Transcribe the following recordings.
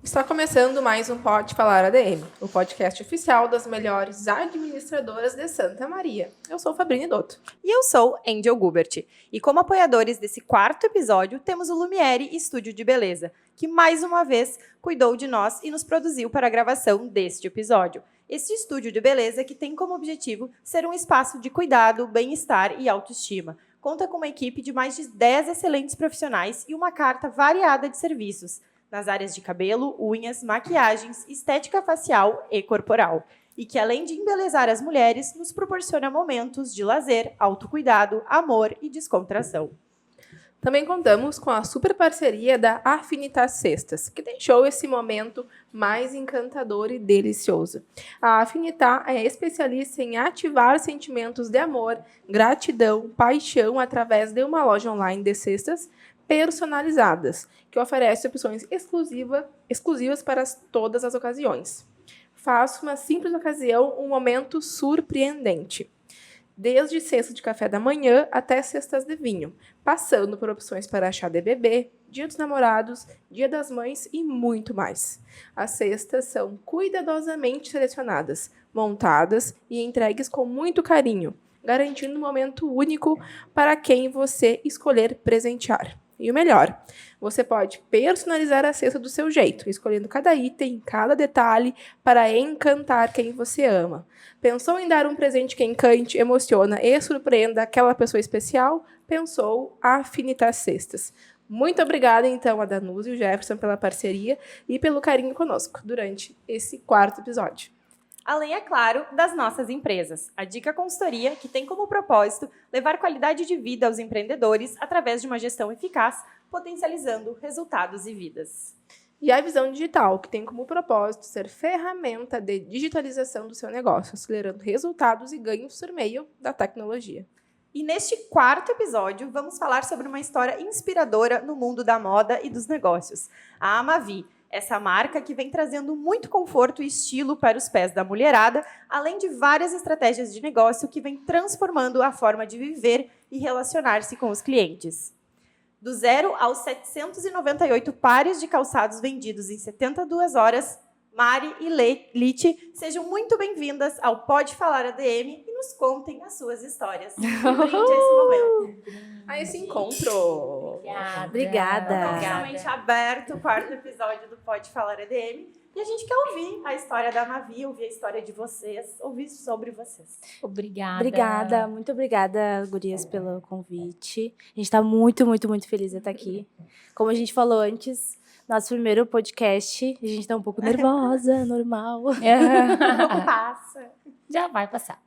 Está começando mais um Pode Falar ADM, o podcast oficial das melhores administradoras de Santa Maria. Eu sou Fabrício Dotto. E eu sou Angel Gubert. E como apoiadores desse quarto episódio, temos o Lumiere Estúdio de Beleza, que mais uma vez cuidou de nós e nos produziu para a gravação deste episódio. Este estúdio de beleza que tem como objetivo ser um espaço de cuidado, bem-estar e autoestima. Conta com uma equipe de mais de 10 excelentes profissionais e uma carta variada de serviços nas áreas de cabelo, unhas, maquiagens, estética facial e corporal. E que, além de embelezar as mulheres, nos proporciona momentos de lazer, autocuidado, amor e descontração. Também contamos com a super parceria da Afinitas Cestas, que deixou esse momento mais encantador e delicioso. A Afinitar é especialista em ativar sentimentos de amor, gratidão, paixão através de uma loja online de cestas personalizadas, que oferece opções exclusivas para todas as ocasiões. Faça uma simples ocasião um momento surpreendente. Desde cesta de café da manhã até cestas de vinho, passando por opções para chá de bebê, dia dos namorados, dia das mães e muito mais. As cestas são cuidadosamente selecionadas, montadas e entregues com muito carinho, garantindo um momento único para quem você escolher presentear. E o melhor, você pode personalizar a cesta do seu jeito, escolhendo cada item, cada detalhe para encantar quem você ama. Pensou em dar um presente que encante, emociona e surpreenda aquela pessoa especial? Pensou Afinitas Cestas. Muito obrigada, então, a Danusa e o Jefferson pela parceria e pelo carinho conosco durante esse quarto episódio. Além, é claro, das nossas empresas. A Dica Consultoria, que tem como propósito levar qualidade de vida aos empreendedores através de uma gestão eficaz, potencializando resultados e vidas. E a Visão Digital, que tem como propósito ser ferramenta de digitalização do seu negócio, acelerando resultados e ganhos por meio da tecnologia. E neste quarto episódio, vamos falar sobre uma história inspiradora no mundo da moda e dos negócios. A Amavi. Essa marca que vem trazendo muito conforto e estilo para os pés da mulherada, além de várias estratégias de negócio que vem transformando a forma de viver e relacionar-se com os clientes. Do 0 aos 798 pares de calçados vendidos em 72 horas, Mari e Lite, sejam muito bem-vindas ao Pode Falar ADM e nos contem as suas histórias. Um brinde a esse momento. A esse encontro! Obrigada. Oficialmente aberto o quarto episódio do Pode Falar ADM. E a gente quer ouvir a história da Mavi, ouvir a história de vocês, ouvir sobre vocês. Obrigada, muito obrigada, gurias, pelo convite. A gente está muito, muito, muito feliz de estar aqui. Como a gente falou antes, nosso primeiro podcast, a gente está um pouco nervosa, normal. Passa. Já vai passar.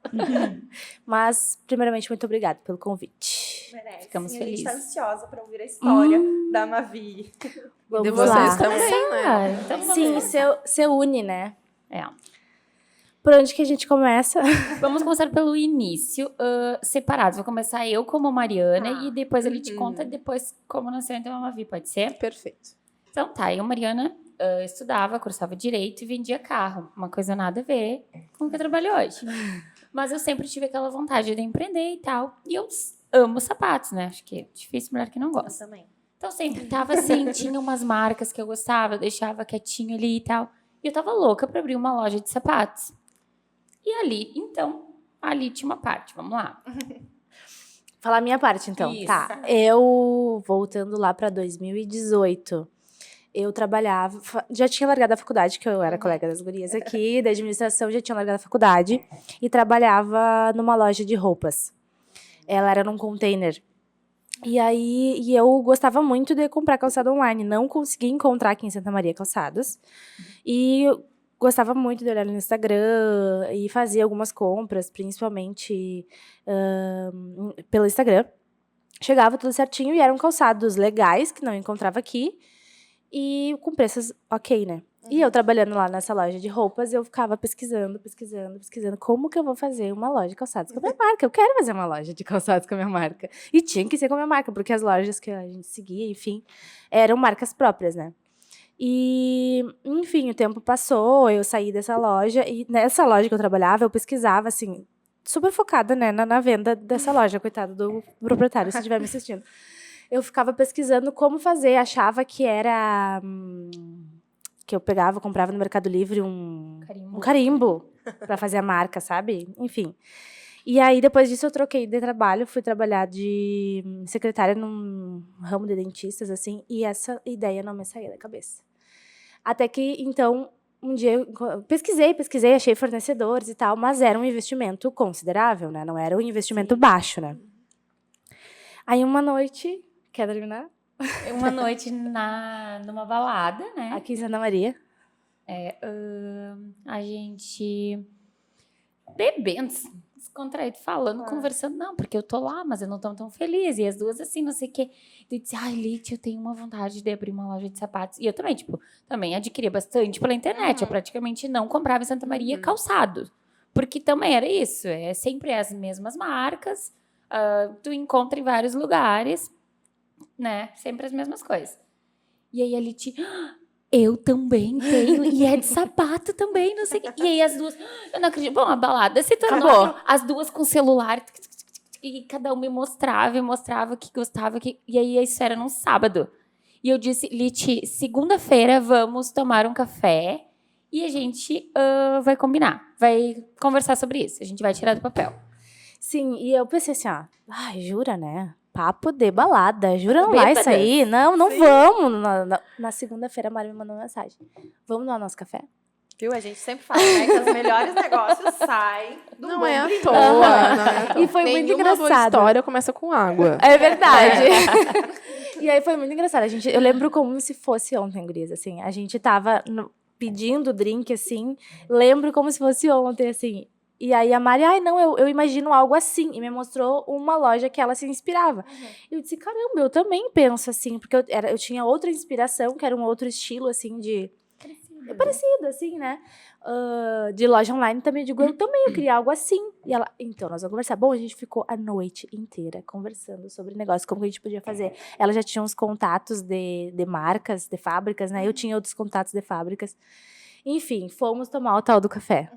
Mas, primeiramente, muito obrigada pelo convite. Merece. Ficamos felizes. A gente está ansiosa para ouvir a história da Mavi. De vocês também, né? Então, Sim, se une, né? É. Por onde que a gente começa? Vamos começar pelo início, separados. Vou começar eu como Mariana e depois ele te conta depois como nasceu então a Mavi, pode ser? Perfeito. Então tá, eu, Mariana, estudava, cursava Direito e vendia carro. Uma coisa nada a ver com o que eu trabalho hoje. Mas eu sempre tive aquela vontade de empreender e tal. E eu amo sapatos, né? Acho que é difícil mulher que não gosta. Eu também. Então sempre tava assim, tinha umas marcas que eu gostava, eu deixava quietinho ali e tal. E eu tava louca pra abrir uma loja de sapatos. E ali tinha uma parte, vamos lá. Falar a minha parte, então. Isso. Tá. Eu, voltando lá para 2018, eu trabalhava, já tinha largado a faculdade, que eu era colega das gurias aqui, da administração, já tinha largado a faculdade, e trabalhava numa loja de roupas. Ela era num container. E eu gostava muito de comprar calçado online. Não consegui encontrar aqui em Santa Maria calçados. E eu gostava muito de olhar no Instagram e fazia algumas compras, principalmente pelo Instagram. Chegava tudo certinho e eram calçados legais, que não encontrava aqui. E com preços ok, né? E eu trabalhando lá nessa loja de roupas, eu ficava pesquisando como que eu vou fazer uma loja de calçados com a minha marca. Eu quero fazer uma loja de calçados com a minha marca. E tinha que ser com a minha marca, porque as lojas que a gente seguia, enfim, eram marcas próprias, né? E, enfim, o tempo passou, eu saí dessa loja, e nessa loja que eu trabalhava, eu pesquisava, assim, super focada, né, na venda dessa loja, coitado do proprietário, se estiver me assistindo. Eu ficava pesquisando como fazer, achava que era que eu pegava, comprava no Mercado Livre um Carimbo. carimbo pra fazer a marca, sabe? Enfim. E aí, depois disso, eu troquei de trabalho, fui trabalhar de secretária num ramo de dentistas, assim, e essa ideia não me saía da cabeça. Até que, então, um dia eu pesquisei, achei fornecedores e tal, mas era um investimento considerável, né? Não era um investimento baixo, né? Aí, uma noite... Quer terminar? Uma noite numa balada, né? Aqui em Santa Maria. A gente bebendo, descontraído, falando, conversando. Não, porque eu tô lá, mas eu não tô tão feliz. E as duas assim, não sei o quê. Eu disse, ai, Lite, eu tenho uma vontade de abrir uma loja de sapatos. E eu também, tipo, também adquiria bastante pela internet. Eu praticamente não comprava em Santa Maria calçado. Porque também era isso. Sempre as mesmas marcas. Tu encontra em vários lugares, né? Sempre as mesmas coisas. E aí a Lite... Eu também tenho, e é de sapato também, não sei o quê. E aí as duas, eu não acredito. Bom, a balada se tornou as duas com celular, e cada uma me mostrava o que gostava, e aí isso era num sábado. E eu disse, Lite, segunda-feira vamos tomar um café e a gente vai combinar, vai conversar sobre isso, a gente vai tirar do papel. Sim, e eu pensei assim, ai, jura, né? Papo de balada, jura não vai sair? Não vamos. Na segunda-feira a Mari me mandou uma mensagem. Vamos no nosso café? Viu? A gente sempre fala, né, que os melhores negócios saem do Não bom é à brilho. toa. Não é à toa. E foi muito Nenhuma boa engraçado. história começa com água. É verdade. E aí foi muito engraçado. Eu lembro como se fosse ontem, gurias, assim. A gente tava pedindo drink, assim. Lembro como se fosse ontem, assim. E aí a Mari, eu imagino algo assim. E me mostrou uma loja que ela se inspirava. E eu disse, caramba, eu também penso assim. Porque eu tinha outra inspiração, que era um outro estilo, assim, de... Parecido, assim, né? De loja online também. Eu digo, eu também, eu queria algo assim. E ela, então, nós vamos conversar. Bom, a gente ficou a noite inteira conversando sobre negócio, como que a gente podia fazer. Ela já tinha uns contatos de marcas, de fábricas, né? Eu tinha outros contatos de fábricas. Enfim, fomos tomar o tal do café.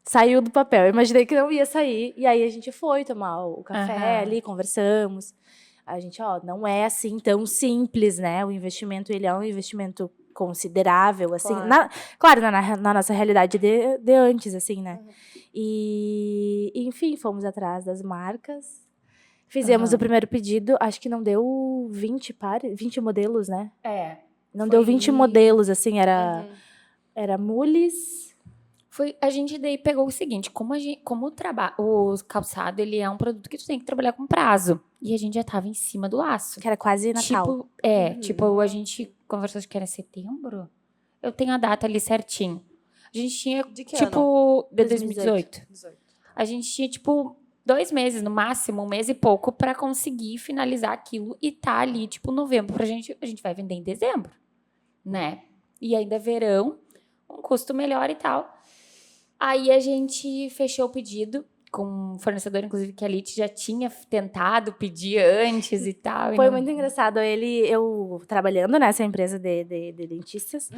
Saiu do papel. Eu imaginei que não ia sair. E aí a gente foi tomar o café ali, conversamos. A gente, não é assim tão simples, né? O investimento, ele é um investimento considerável, assim. Claro, na nossa realidade de antes, assim, né? E, enfim, fomos atrás das marcas. Fizemos o primeiro pedido. Acho que não deu 20 modelos, né? Não deu 20 modelos, assim. Era mules... A gente daí pegou o seguinte, como o calçado, ele é um produto que tu tem que trabalhar com prazo. E a gente já tava em cima do laço. Que era quase Natal. Tipo, a gente conversou, acho que era setembro. Eu tenho a data ali certinho. A gente tinha, De que ano? De 2018. 2018. A gente tinha, 2 meses, no máximo, 1 mês e pouco, pra conseguir finalizar aquilo e tá ali, novembro. A gente vai vender em dezembro, né? E ainda verão, um custo melhor e tal. Aí a gente fechou o pedido com um fornecedor, inclusive, que a Lite já tinha tentado pedir antes e tal. Foi muito engraçado. Eu trabalhando nessa empresa de dentistas,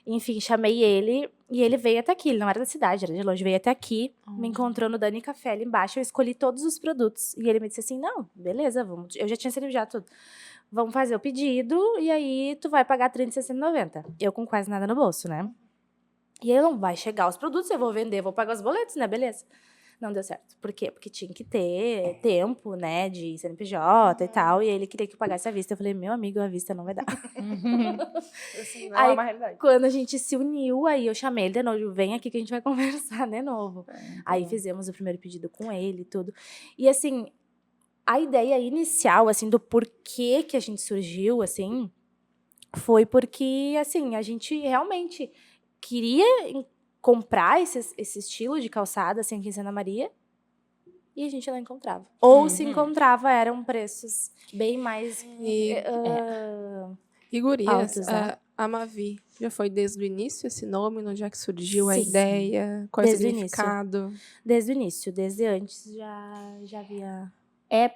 enfim, chamei ele e ele veio até aqui. Ele não era da cidade, era de longe, veio até aqui, me encontrou no Dani Café ali embaixo, eu escolhi todos os produtos. E ele me disse assim, não, beleza, vamos. Eu já tinha cerejado tudo. Vamos fazer o pedido e aí tu vai pagar R$30, R$60,90. Eu com quase nada no bolso, né? E aí não vai chegar os produtos, eu vou vender, vou pagar os boletos, né? Beleza. Não deu certo. Por quê? Porque tinha que ter tempo, né, de CNPJ e tal, e ele queria que eu pagasse à vista. Eu falei, meu amigo, à vista não vai dar. Assim, não é uma realidade. Quando a gente se uniu, aí eu chamei ele de novo, vem aqui que a gente vai conversar de novo. Aí fizemos o primeiro pedido com ele e tudo. E assim, a ideia inicial, assim, do porquê que a gente surgiu, assim, foi porque, assim, a gente realmente queria comprar esse estilo de calçada, assim, aqui em Santa Maria, e a gente não encontrava. Ou se encontrava, eram preços bem mais E gurias, altos, né? a Mavi já foi desde o início esse nome, onde é que surgiu a Sim. ideia, qual é o Desde o significado? Desde o início, desde antes já havia...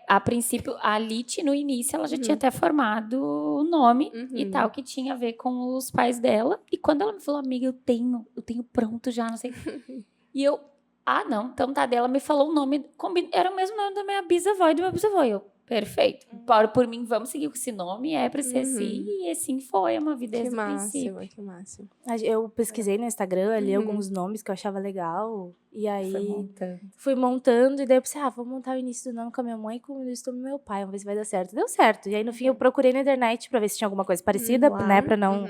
A princípio, a Lite, no início, ela já tinha até formado o nome e tal, que tinha a ver com os pais dela. E quando ela me falou, amiga, eu tenho pronto já, não sei. E eu, não, então tá, dela me falou o nome, era o mesmo nome da minha bisavó e do meu bisavô. Eu, Perfeito. Por mim, vamos seguir com esse nome, é pra ser assim. E assim foi a Mavi desde o princípio. Que máximo. Eu pesquisei no Instagram, li Uhum. alguns nomes que eu achava legal. E aí Foi montando. fui montando. E daí eu pensei, vou montar o início do nome com a minha mãe e com o início do meu pai. Vamos ver se vai dar certo. Deu certo. E aí, no fim, eu procurei na internet pra ver se tinha alguma coisa parecida, né? Pra não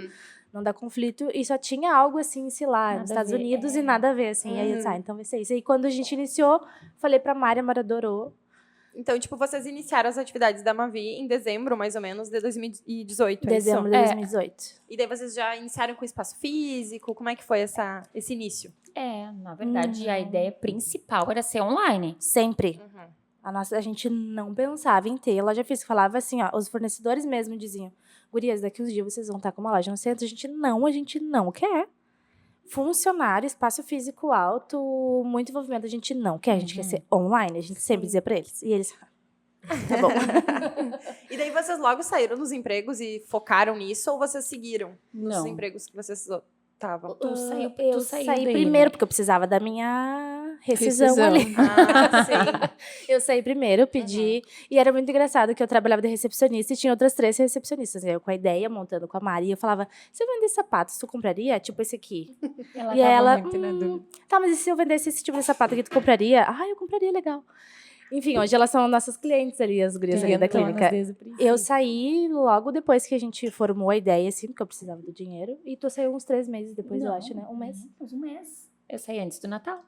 dar conflito. E só tinha algo assim, sei lá, Nada nos a Estados ver, Unidos e nada a ver, assim. E aí eu disse, Uhum. então vai ser isso. E quando a gente iniciou, falei pra Mari, a Mari adorou. Então, tipo, vocês iniciaram as atividades da Mavi em dezembro, mais ou menos, de 2018, é Dezembro isso? de 2018. E daí vocês já iniciaram com espaço físico? Como é que foi esse início? Na verdade, a ideia principal era ser online. Sempre. A gente não pensava em ter loja física. Falava assim, os fornecedores mesmo diziam, gurias, daqui uns dias vocês vão estar com uma loja no centro. A gente não quer. Funcionário, espaço físico alto, muito envolvimento, a gente não quer. A gente quer ser online. A gente sempre dizia pra eles. E eles, tá bom. E daí vocês logo saíram dos empregos e focaram nisso? Ou vocês seguiram nos Não. empregos que vocês estavam? Tu saiu Eu saiu saí daí, primeiro, né? porque eu precisava da minha rescisão Rescisão. ali. Ah, sim. Eu saí primeiro, pedi. E era muito engraçado que eu trabalhava de recepcionista e tinha outras 3 recepcionistas. Eu com a ideia, montando com a Mari. Eu falava, se eu vendesse sapatos, tu compraria? Tipo esse aqui. Ela E tava ela, muito na dúvida. Tá, mas e se eu vendesse esse tipo de sapato aqui, tu compraria? Eu compraria, legal. Enfim, hoje elas são nossas clientes ali, as gurias ali da clínica. Eu saí logo depois que a gente formou a ideia, assim, porque eu precisava do dinheiro. E tu saiu uns 3 meses depois, eu acho, né? Um mês. Um mês. Eu saí antes do Natal.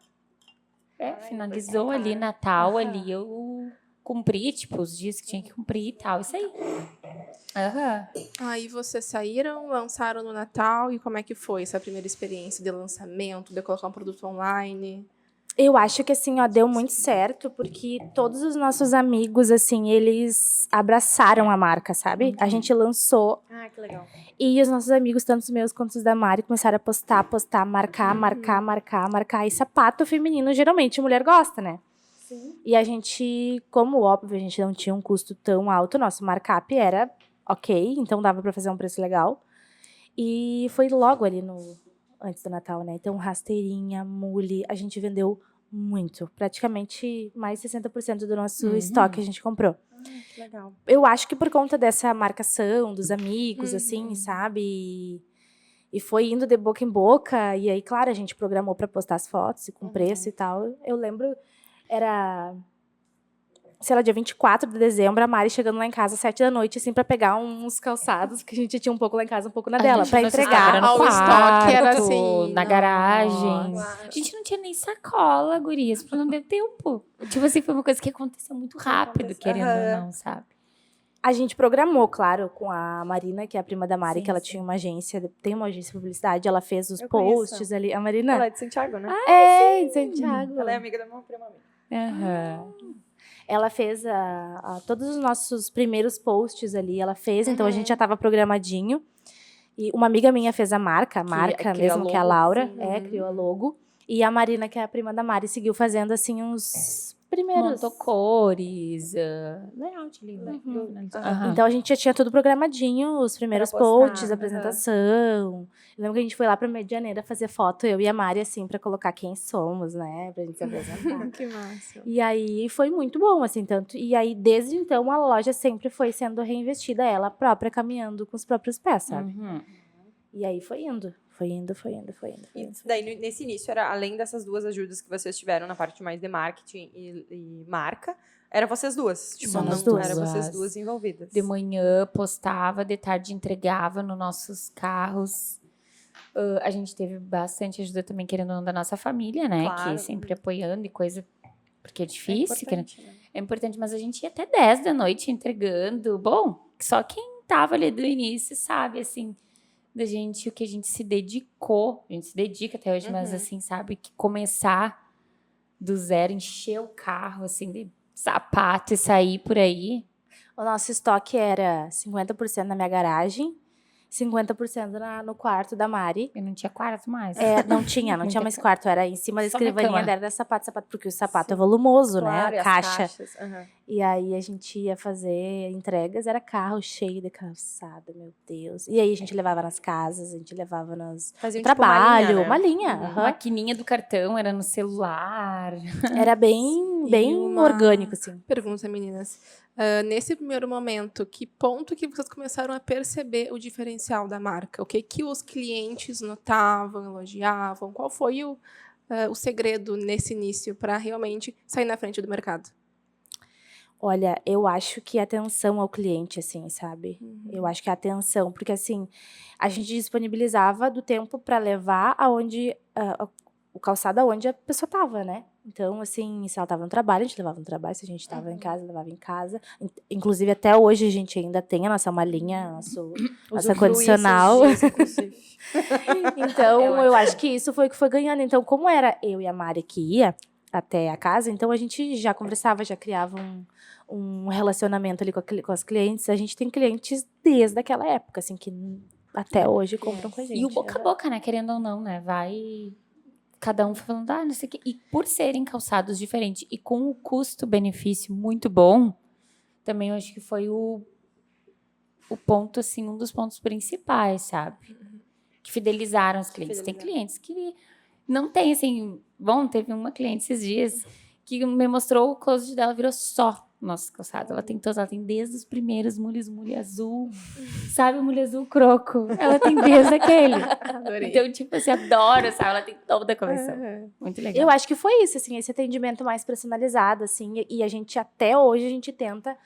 Ai, Finalizou foi ali cara. Natal, Aham. ali eu cumpri, tipo, os dias que tinha que cumprir e tal, isso aí. Aham. Aí vocês saíram, lançaram no Natal. E como é que foi essa primeira experiência de lançamento, de colocar um produto online? Eu acho que, assim, deu muito certo, porque todos os nossos amigos, assim, eles abraçaram a marca, sabe? A gente lançou Ah, que legal. e os nossos amigos, tanto os meus quanto os da Mari, começaram a postar, marcar. E sapato feminino, geralmente, a mulher gosta, né? Sim. E a gente, como óbvio, a gente não tinha um custo tão alto, nosso markup era ok, então dava pra fazer um preço legal. E foi logo ali antes do Natal, né? Então, rasteirinha, mule, a gente vendeu muito. Praticamente mais 60% do nosso estoque a gente comprou. Que legal. Eu acho que por conta dessa marcação dos amigos, assim, sabe? E foi indo de boca em boca. E aí, claro, a gente programou pra postar as fotos e com preço e tal. Eu lembro, era... sei lá, dia 24 de dezembro, a Mari chegando lá em casa às 7 da noite, assim, pra pegar uns calçados, que a gente tinha um pouco lá em casa, um pouco na dela, pra entregar. Era no o estoque era quarto, assim, na nossa. garagem. A gente não tinha nem sacola, gurias, porque não deu tempo. Tipo assim, foi uma coisa que aconteceu muito rápido, querendo ou não, sabe? A gente programou, claro, com a Marina, que é a prima da Mari, Sim, que ela sim. tinha uma agência, tem uma agência de publicidade, ela fez os Eu posts conheço. ali. A Marina Ela é de Santiago, né? de Santiago. Ela é amiga da minha prima. Aham. Ela fez todos os nossos primeiros posts ali, ela fez, então a gente já estava programadinho. E uma amiga minha fez a marca criou mesmo, a que é a logo, Laura, sim. criou a logo. E a Marina, que é a prima da Mari, seguiu fazendo, assim, uns primeiros... Montou cores, layout ali, né? Aham. Então a gente já tinha tudo programadinho, os primeiros Pra postar, posts, aham. apresentação. Eu lembro que a gente foi lá pra Medianeira fazer foto, eu e a Mari, assim, pra colocar quem somos, né? Pra gente se apresentar. Que massa. E aí foi muito bom, assim, tanto. E aí, desde então, a loja sempre foi sendo reinvestida, ela própria caminhando com os próprios pés, sabe? Uhum. E aí foi indo. E daí, nesse início, era além dessas duas ajudas que vocês tiveram na parte mais de marketing e marca, eram vocês duas. Tipo, Só não nós duas. eram vocês duas envolvidas. De manhã postava, de tarde entregava nos nossos carros. A gente teve bastante ajuda também, querendo ou não, da nossa família, né? Claro. Que sempre apoiando e coisa. Porque é difícil. importante, né? É importante, mas a gente ia até 10 da noite entregando. Bom, só quem tava ali do início sabe, assim, da gente, o que a gente se dedicou. A gente se dedica até hoje, mas assim, sabe, que começar do zero, encher o carro, assim, de sapato e sair por aí. O nosso estoque era 50% na minha garagem, 50% no quarto da Mari. Eu não tinha quarto mais. Não tinha mais quarto, era em cima da Só na escrivaninha cama. dela, era sapato, porque o sapato é volumoso, Claro, e né? as Caixa. caixas. Aham. E aí a gente ia fazer entregas, era carro cheio de calçada, meu Deus. E aí a gente levava nas casas, a gente levava nos Faziam trabalho, tipo uma linha. A aham. maquininha do cartão era no celular. Era bem bem uma orgânico, assim. Pergunta, meninas. Nesse primeiro momento, que ponto que vocês começaram a perceber o diferencial da marca? O que que os clientes notavam, elogiavam? Qual foi o segredo nesse início para realmente sair na frente do mercado? Olha, eu acho que a atenção ao cliente, assim, sabe? Eu acho que a atenção, porque assim, a gente disponibilizava do tempo para levar o calçado aonde a pessoa tava, né? Então, assim, se ela tava no trabalho, a gente levava no trabalho, se a gente tava em casa, levava em casa. Inclusive, até hoje a gente ainda tem a nossa malinha, nossa condicional. Esses dias, inclusive. Então, eu acho que isso foi o que foi ganhando. Então, como era eu e a Mari que ia até a casa, então a gente já conversava, já criava um relacionamento ali com as clientes. A gente tem clientes desde aquela época, assim, que até hoje compram com a gente. E o boca a boca, né? Querendo ou não, né? Vai cada um falando, não sei o quê. E por serem calçados diferentes e com o custo-benefício muito bom, também eu acho que foi o ponto, assim, um dos pontos principais, sabe? Que fidelizaram os clientes. Tem clientes que não tem, assim... Bom, teve uma cliente esses dias que me mostrou o closet dela, virou só nosso calçado. Ela tem todos, ela tem desde os primeiros mulhe azul, sabe o mulhe azul croco? Ela tem desde aquele. Adorei. Então, tipo, assim, adoro, sabe? Ela tem toda a coleção. Muito legal. Eu acho que foi isso, assim, esse atendimento mais personalizado, assim, e a gente, até hoje, a gente tenta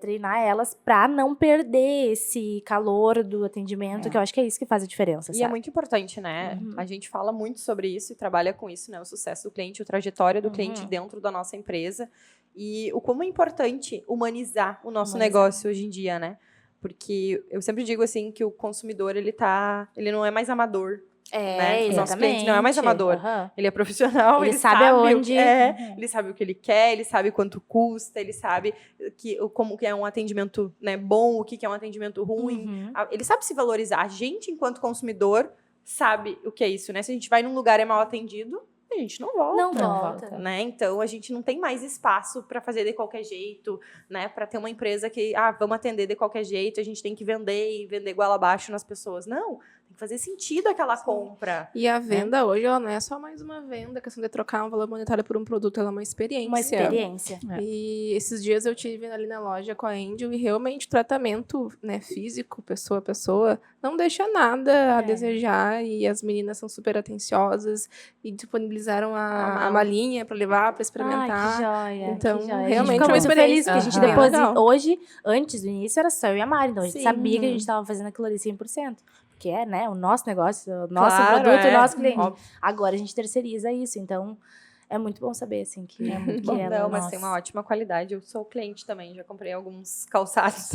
treinar elas pra não perder esse calor do atendimento, que eu acho que é isso que faz a diferença, E sabe? é muito importante, né? A gente fala muito sobre isso e trabalha com isso, né? O sucesso do cliente, a trajetória do cliente dentro da nossa empresa. E o como é importante humanizar o nosso negócio hoje em dia, né? Porque eu sempre digo, assim, que o consumidor, ele não é mais amador. Né? O nosso cliente não é mais amador. Ele é profissional, Ele sabe aonde... ele sabe o que ele quer, ele sabe quanto custa, ele sabe como que é um atendimento, né, bom, o que é um atendimento ruim. Ele sabe se valorizar. A gente, enquanto consumidor, sabe o que é isso, né? Se a gente vai num lugar e é mal atendido, a gente não volta. Não volta. Né? Então, a gente não tem mais espaço para fazer de qualquer jeito, né? Para ter uma empresa que, vamos atender de qualquer jeito, a gente tem que vender e vender igual abaixo nas pessoas. Não, tem que fazer sentido aquela compra. E a venda hoje, ela não é só mais uma venda, a questão de trocar um valor monetário por um produto, ela é uma experiência. Uma experiência. E esses dias eu tive ali na loja com a Angel e realmente o tratamento, né, físico, pessoa a pessoa, não deixa nada a desejar, e as meninas são super atenciosas e disponibilizaram a malinha para levar, para experimentar. Ai, que joia. Então, que joia. realmente a gente é uma ficou muito feliz, experiência. porque a gente Aham. depois, Legal. hoje, antes do início, era só eu e a Mari, então a gente Sim. sabia que a gente estava fazendo aquilo ali 100%. Que é, né, o nosso negócio, o nosso Claro, produto, o nosso cliente. Óbvio. Agora a gente terceiriza isso, então é muito bom saber, assim, que é muito Bom, que não, mas tem uma ótima qualidade. Eu sou cliente também, já comprei alguns calçados.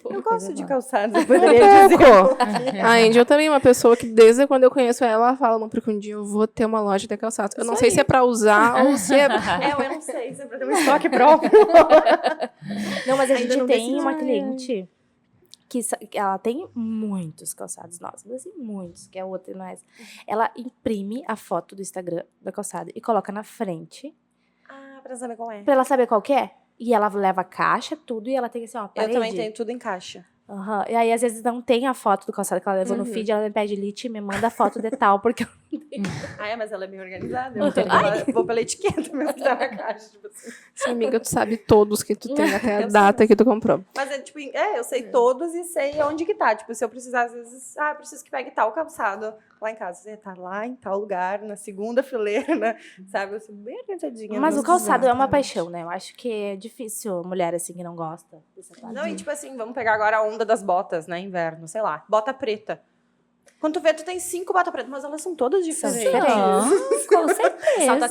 Eu gosto de calçados, eu poderia dizer. A Angel também é uma pessoa que, desde quando eu conheço ela fala, não, porque um dia eu vou ter uma loja de calçados. Eu não sei se é pra usar ou se é... Eu não sei, se é pra ter um estoque próprio. Não, mas a Ainda gente não tem decidi. uma cliente que ela tem muitos calçados nossos, mas assim, muitos, que é outra, não é essa. Ela imprime a foto do Instagram da calçada e coloca na frente Pra saber qual é. pra ela saber qual que é. E ela leva a caixa, tudo, e ela tem assim, ó, Eu parede. também tenho tudo em caixa. Aham. E aí, às vezes, não tem a foto do calçado que ela levou no feed, ela me pede, Liti, me manda a foto de tal, porque eu Mas ela é bem organizada. Eu vou pela etiqueta mesmo que tá na caixa. Tipo assim. Sim, amiga, tu sabe todos que tu tem até a data que tu comprou. Mas eu sei todos e sei onde que tá. Tipo, se eu precisar, às vezes, preciso que pegue tal calçado lá em casa. Você tá lá em tal lugar, na segunda fileira, né? Sabe? Eu sou bem orientadinha. Mas o mesmo. calçado é uma paixão, né? Eu acho que é difícil mulher, assim, que não gosta dessa parte. Não, e tipo assim, vamos pegar agora a onda das botas, né? Inverno, sei lá. Bota preta. Quando tu vê, tu tem 5 botas pretas, mas elas são todas diferentes. Com certeza. Salta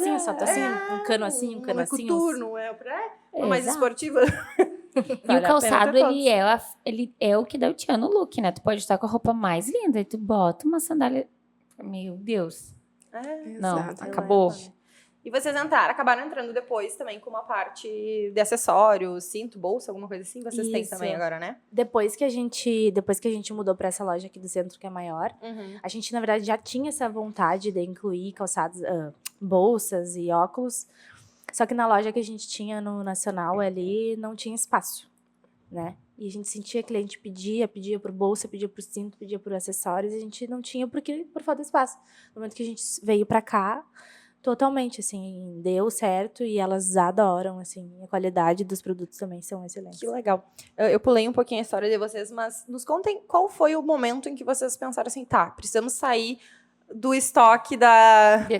assim, um cano assim, um cano Não é assim. coturno, uma mais Exato. esportiva. E o calçado, ele é o que dá o tchan no look, né? Tu pode estar com a roupa mais linda e tu bota uma sandália... Meu Deus. Não, Exato. acabou. E vocês acabaram entrando depois também com uma parte de acessórios, cinto, bolsa, alguma coisa assim. Vocês têm Isso. também agora, né? Depois que a gente mudou pra essa loja aqui do centro, que é maior, a gente, na verdade, já tinha essa vontade de incluir calçados, bolsas e óculos. Só que na loja que a gente tinha no Nacional ali, não tinha espaço, né? E a gente sentia que cliente pedia por bolsa, pedia por cinto, pedia por acessórios, e a gente não tinha por falta de espaço. No momento que a gente veio pra cá, Totalmente, assim, deu certo e elas adoram, assim, a qualidade dos produtos também são excelentes. Que legal. Eu pulei um pouquinho a história de vocês, mas nos contem qual foi o momento em que vocês pensaram assim, tá, precisamos sair do estoque de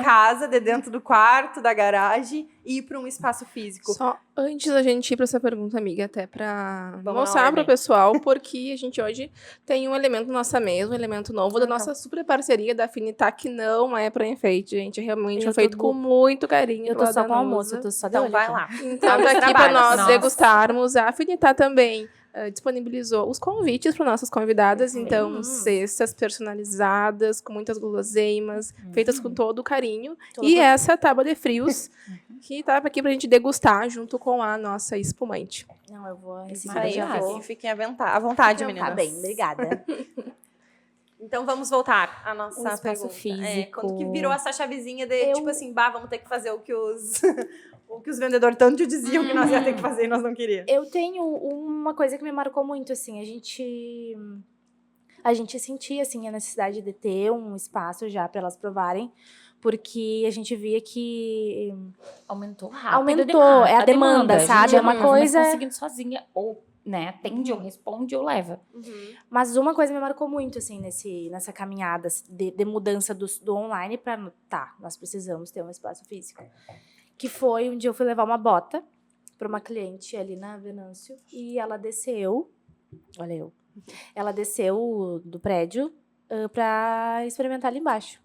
casa, de dentro do quarto, da garagem, e ir para um espaço físico. Só antes da gente ir para essa pergunta, amiga, até para Vamos na mostrar para ordem. o pessoal, porque a gente hoje tem um elemento na nossa mesa, um elemento novo da nossa super parceria da Afinitar, que não é para enfeite, gente. Realmente Eu é tô feito com muito carinho. Eu tô pela só com o almoço, Danusa. eu tô só de Então olho vai aqui. lá. Então, Vamos tá aqui para trabalhos. nós Nossa. degustarmos. A Afinitar também disponibilizou os convites para nossas convidadas. Então, cestas personalizadas, com muitas guloseimas, feitas com todo o carinho. E essa tábua de frios, que tá aqui pra gente degustar junto com a nossa espumante. Não, eu vou Isso receber aí, já. fiquem à vontade, Não, meninas. tá bem, obrigada. Então vamos voltar à nossa O espaço pergunta. físico. Quando que virou essa chavezinha de, tipo assim, vamos ter que fazer o que os vendedores tanto diziam que nós ia ter que fazer e nós não queríamos. Eu tenho uma coisa que me marcou muito, assim, a gente sentia, assim, a necessidade de ter um espaço já para elas provarem, porque a gente via que Aumentou rápido. Aumentou, é a demanda, sabe? Gente, É uma não tava mais coisa- conseguindo sozinha. Ou, né, atende, ou responde, ou leva. Mas uma coisa me marcou muito, assim, nessa caminhada de mudança do online para, nós precisamos ter um espaço físico. Que foi um dia eu fui levar uma bota para uma cliente ali na Venâncio e ela desceu, olha eu, ela desceu do prédio para experimentar ali embaixo.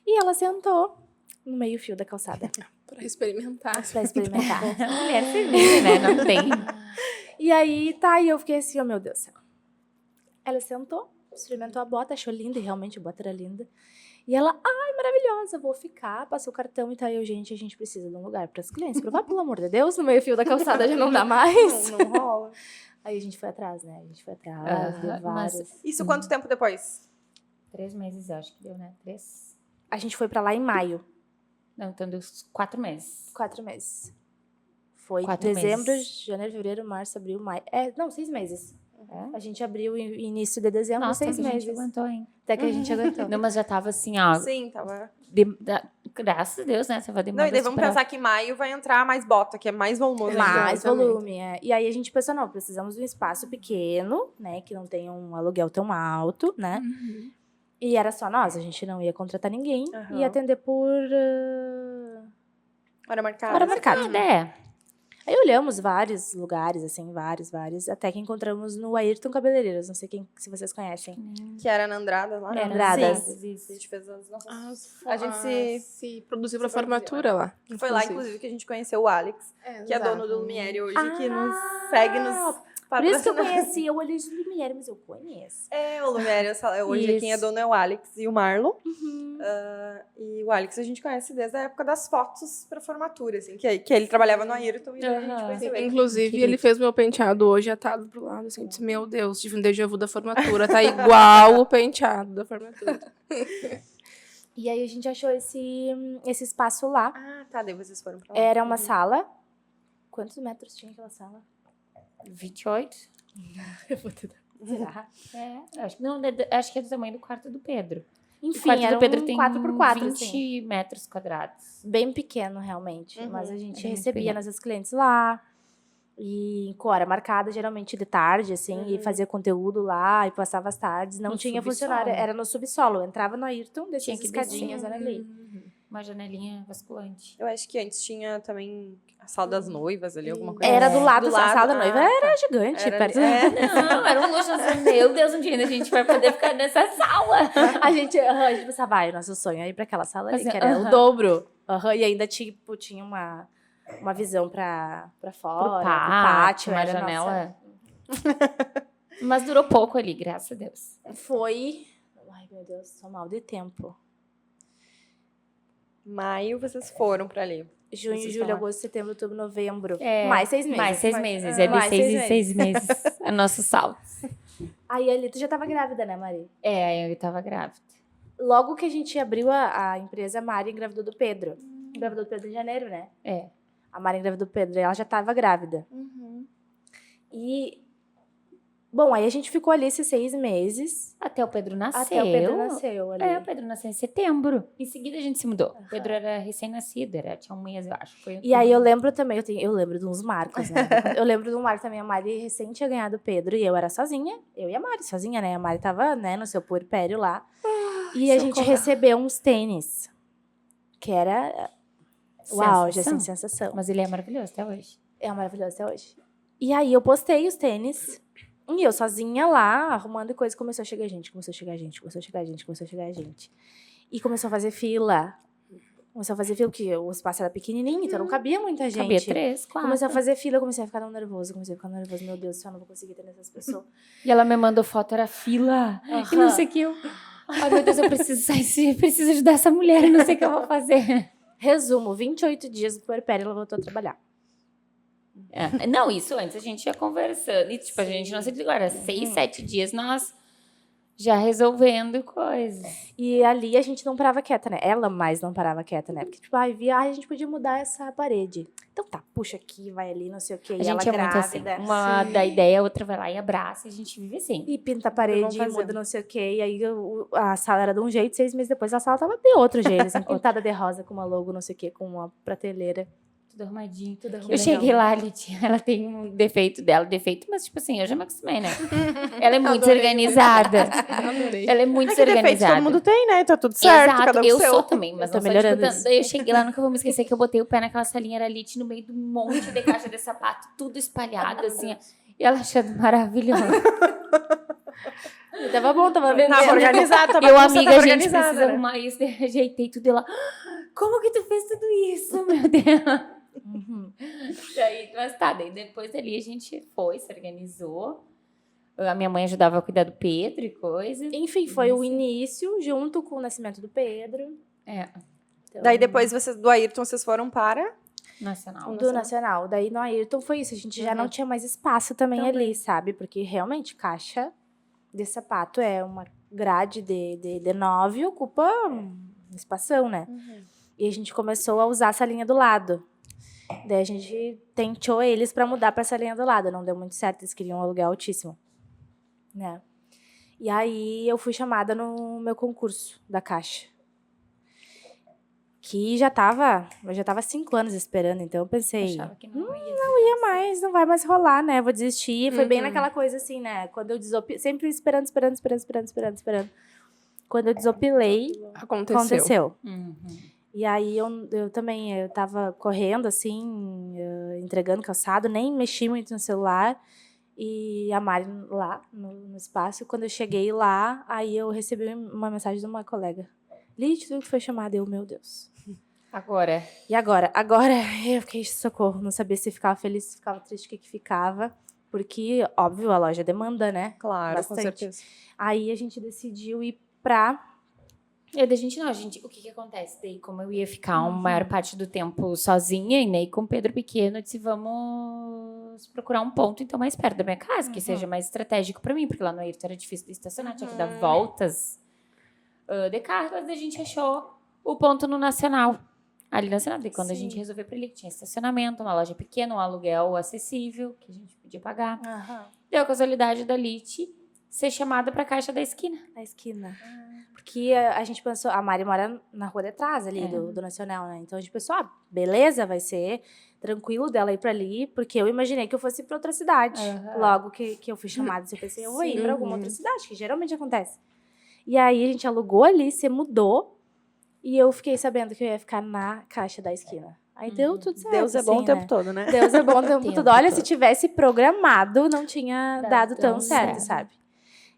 E ela sentou no meio-fio da calçada Pra experimentar. para experimentar. Mulher firme, né? Não tem. E aí, e eu fiquei assim, oh meu Deus do céu. Ela sentou, experimentou a bota, achou linda, e realmente a bota era linda. E ela, ai, maravilhosa, vou ficar, passou o cartão e eu, gente, a gente precisa de um lugar para os clientes provar, pelo amor de Deus, no meio-fio da calçada já não dá mais. Não rola. Aí a gente foi atrás, né? A gente foi atrás, deu Mas- várias. Isso quanto tempo depois? 3 meses, eu acho que deu, né? 3. A gente foi pra lá em maio, Não, então deu 4 meses. 4 meses. Foi 4 dezembro, meses. janeiro, fevereiro, março, abril, maio. 6 meses. É? A gente abriu em início de dezembro, Nossa, 6 até que a meses. gente aguentou, hein? Até que a gente aguentou. Não, mas já tava assim, ó. Sim, tava. Graças a Deus, né? Você vai demorar. Não, e daí vamos pensar que em maio vai entrar mais bota, que é mais volume. Mais Exatamente. volume, é. E aí a gente pensou, não, precisamos de um espaço pequeno, né? Que não tenha um aluguel tão alto, né? E era só nós, a gente não ia contratar ninguém. Aham. Ia atender por Hora marcada. hora marcada. É. Aí olhamos vários lugares, assim, vários, até que encontramos no Ayrton Cabeleireiros, não sei se vocês conhecem. Que era na Andrada lá. Era Andradas. Sim. Isso. A gente fez as nossas... A gente se produziu se pra formatura lá. Foi lá, inclusive, que a gente conheceu o Alex, que é dono do Lumiere hoje, que nos segue, nos Por isso que eu patrocina. conheci, eu olhei de Lumiere, mas eu conheço. É, o Lumiere, hoje quem é Isso. dono é o Alex e o Marlon. E o Alex a gente conhece desde a época das fotos pra formatura, assim, que ele trabalhava no Ayrton e daí a gente Aham. conheceu ele. Inclusive, Querido. ele fez meu penteado hoje atado pro lado, assim, disse, meu Deus, tive um déjà vu da formatura, tá igual o penteado da formatura. E aí a gente achou esse espaço lá. Ah, tá, daí vocês foram pra lá. Era uma sala. Quantos metros tinha aquela sala? 28? Eu vou tentar. Será? É. Acho que é do tamanho do quarto do Pedro. O Enfim, quarto era do Pedro um tem 4x4, 20 assim. metros quadrados. Bem pequeno, realmente. Uhum. Mas a gente É muito recebia pequeno. nossas clientes lá. E com hora marcada, geralmente de tarde, assim. E fazia conteúdo lá e passava as tardes. Não No tinha subsolo. funcionário. Era no subsolo. Eu entrava no Ayrton, descia Tinha as que escadinhas, descer. era ali. Uma janelinha basculante. Eu acho que antes tinha também a sala das noivas ali, alguma coisa. Era assim. do lado, a sala da noiva Ah, era tá. gigante. Era perto... ali- é. Não, era um luxo. Assim, meu Deus, um dia ainda a gente vai poder ficar nessa sala. A gente pensava, vai, o nosso sonho é ir pra aquela sala ali, Assim, que era o aham. dobro. E ainda, tipo, tinha uma visão pra fora, Pro pro pátio, uma era, nossa, janela. Mas durou pouco ali, graças a Deus. Foi... Ai, meu Deus, sou mal de tempo. Maio vocês foram pra ali. Junho, Vocês julho, estão lá. agosto, setembro, outubro, novembro. É, Mais 6 meses. Mais 6 Mais- meses. ah, É de mais 6 seis em 6 meses. É nosso salto. Aí ali, tu já tava grávida, né, Mari? É, eu tava grávida. Logo que a gente abriu a empresa, a Mari engravidou do Pedro. Engravidou do Pedro em janeiro, né? É. A Mari engravidou do Pedro, ela já tava grávida. E Bom, aí a gente ficou ali esses 6 meses. Até o Pedro nasceu. Até o Pedro nasceu ali. O Pedro nasceu em setembro. Em seguida a gente se mudou. O Pedro era recém-nascido, tinha 1 mês, eu acho. E aí eu lembro também, eu lembro de uns marcos, né? Eu lembro de um marco também, a Mari recém tinha ganhado o Pedro e eu era sozinha. Eu e a Mari sozinha, né? A Mari tava, né, no seu puerpério lá. E a gente recebeu uns tênis. Que era o auge, assim, sensação. Mas ele é maravilhoso até hoje. É maravilhoso até hoje. E aí eu postei os tênis. E eu sozinha lá, arrumando coisa, começou a chegar gente. E começou a fazer fila. Porque o espaço era pequenininho, então não cabia muita gente. Cabia 3, 4. Comecei a fazer fila, comecei a ficar nervoso. Meu Deus do céu, não vou conseguir ter essas pessoas. E ela me mandou foto, era fila. E não sei o que eu... Ai, meu Deus, eu preciso sair, preciso ajudar essa mulher, não sei o que eu vou fazer. Resumo, 28 dias do puerpério, ela voltou a trabalhar. Não, isso antes a gente ia conversando. E, tipo, a gente não se desligou. Era 6, 7 dias nós já resolvendo coisas. E ali a gente não parava quieta, né? Ela mais não parava quieta, né? Porque, tipo, a gente podia mudar essa parede. Então tá, puxa aqui, vai ali, não sei o quê. A E gente ela é muito assim. grávida. Uma da ideia, a outra vai lá e abraça. E a gente vive assim. E pinta a parede, e muda não sei o quê. E aí a sala era de um jeito, 6 meses depois a sala tava de outro jeito. Assim, pintada de rosa, com uma logo, não sei o quê, com uma prateleira. Tudo arrumadinho. Tudo Eu arrumadinho. cheguei lá, ela tem um defeito dela, mas tipo assim, eu já me acostumei, né? Ela é muito organizada. Ela é muito Defeitos organizada. todo mundo tem, né? Tá tudo certo. Exato, cada um eu seu. sou também, mas Eu tô não sou melhorando disputando. isso. Daí eu cheguei lá, nunca vou me esquecer que eu botei o pé naquela salinha, era Lite no meio de um monte de caixa de sapato, tudo espalhado, assim, ó. E ela achando maravilhoso. E tava bom, tava vendo. Tava organizado, tava Eu, tudo amiga, a gente organizada, precisa né? arrumar isso, daí eu ajeitei tudo e ela, como que tu fez tudo isso, meu Deus? Daí, mas tá, daí depois dali a gente foi, se organizou. A minha mãe ajudava a cuidar do Pedro e coisas. Enfim, foi o início, junto com o nascimento do Pedro. Então, Daí depois do Ayrton, vocês foram para... Nacional. do Nacional. Daí no Ayrton foi isso. A gente já não tinha mais espaço também ali, sabe? Porque realmente caixa de sapato é uma grade de 9 ocupa um espação, né? E a gente começou a usar a salinha do lado. Daí a gente tentou eles pra mudar pra salinha do lado. Não deu muito certo, eles queriam um aluguel altíssimo. Né? E aí eu fui chamada no meu concurso da Caixa. Que eu já tava 5 anos esperando, então eu pensei, Achava que não ia. mas não vai mais rolar, né? Vou desistir. Foi bem naquela coisa assim, né? Quando eu sempre esperando. Quando eu desopilei, aconteceu. E aí eu também, eu tava correndo assim, entregando calçado, nem mexi muito no celular. E a Mari lá no espaço, quando eu cheguei lá, aí eu recebi uma mensagem de uma colega. Lite, tudo que foi chamada, meu Deus. Agora. E agora? Agora eu fiquei socorro, não sabia se ficava feliz, se ficava triste, o que ficava. Porque, óbvio, a loja demanda, né? Claro, Bastante. com certeza. Aí a gente decidiu ir pra... Da gente não, o que acontece? Daí, como eu ia ficar a maior parte do tempo sozinha, e né, com o Pedro pequeno, eu disse, vamos procurar um ponto, então, mais perto da minha casa, que seja mais estratégico pra mim, porque lá no Ayrton era difícil de estacionar, tinha que dar voltas de carro, mas a gente achou o ponto no Nacional. Ali no Nacional, daí quando a gente resolveu pra ele, que tinha estacionamento, uma loja pequena, um aluguel acessível, que a gente podia pagar. Deu a casualidade da Lite ser chamada pra Caixa da Esquina. Na esquina. Porque a gente pensou, a Mari mora na rua de trás ali do Nacional, né? Então a gente pensou, beleza, vai ser tranquilo dela ir pra ali, porque eu imaginei que eu fosse pra outra cidade. Logo que eu fui chamada, eu pensei, eu vou ir pra alguma outra cidade, que geralmente acontece. E aí a gente alugou ali, se mudou, e eu fiquei sabendo que eu ia ficar na Caixa da Esquina. Aí deu tudo certo. Deus é bom assim, o tempo né? todo, né? Deus é bom o tempo todo. Olha, se tivesse programado, não tinha dado tão certo, sabe?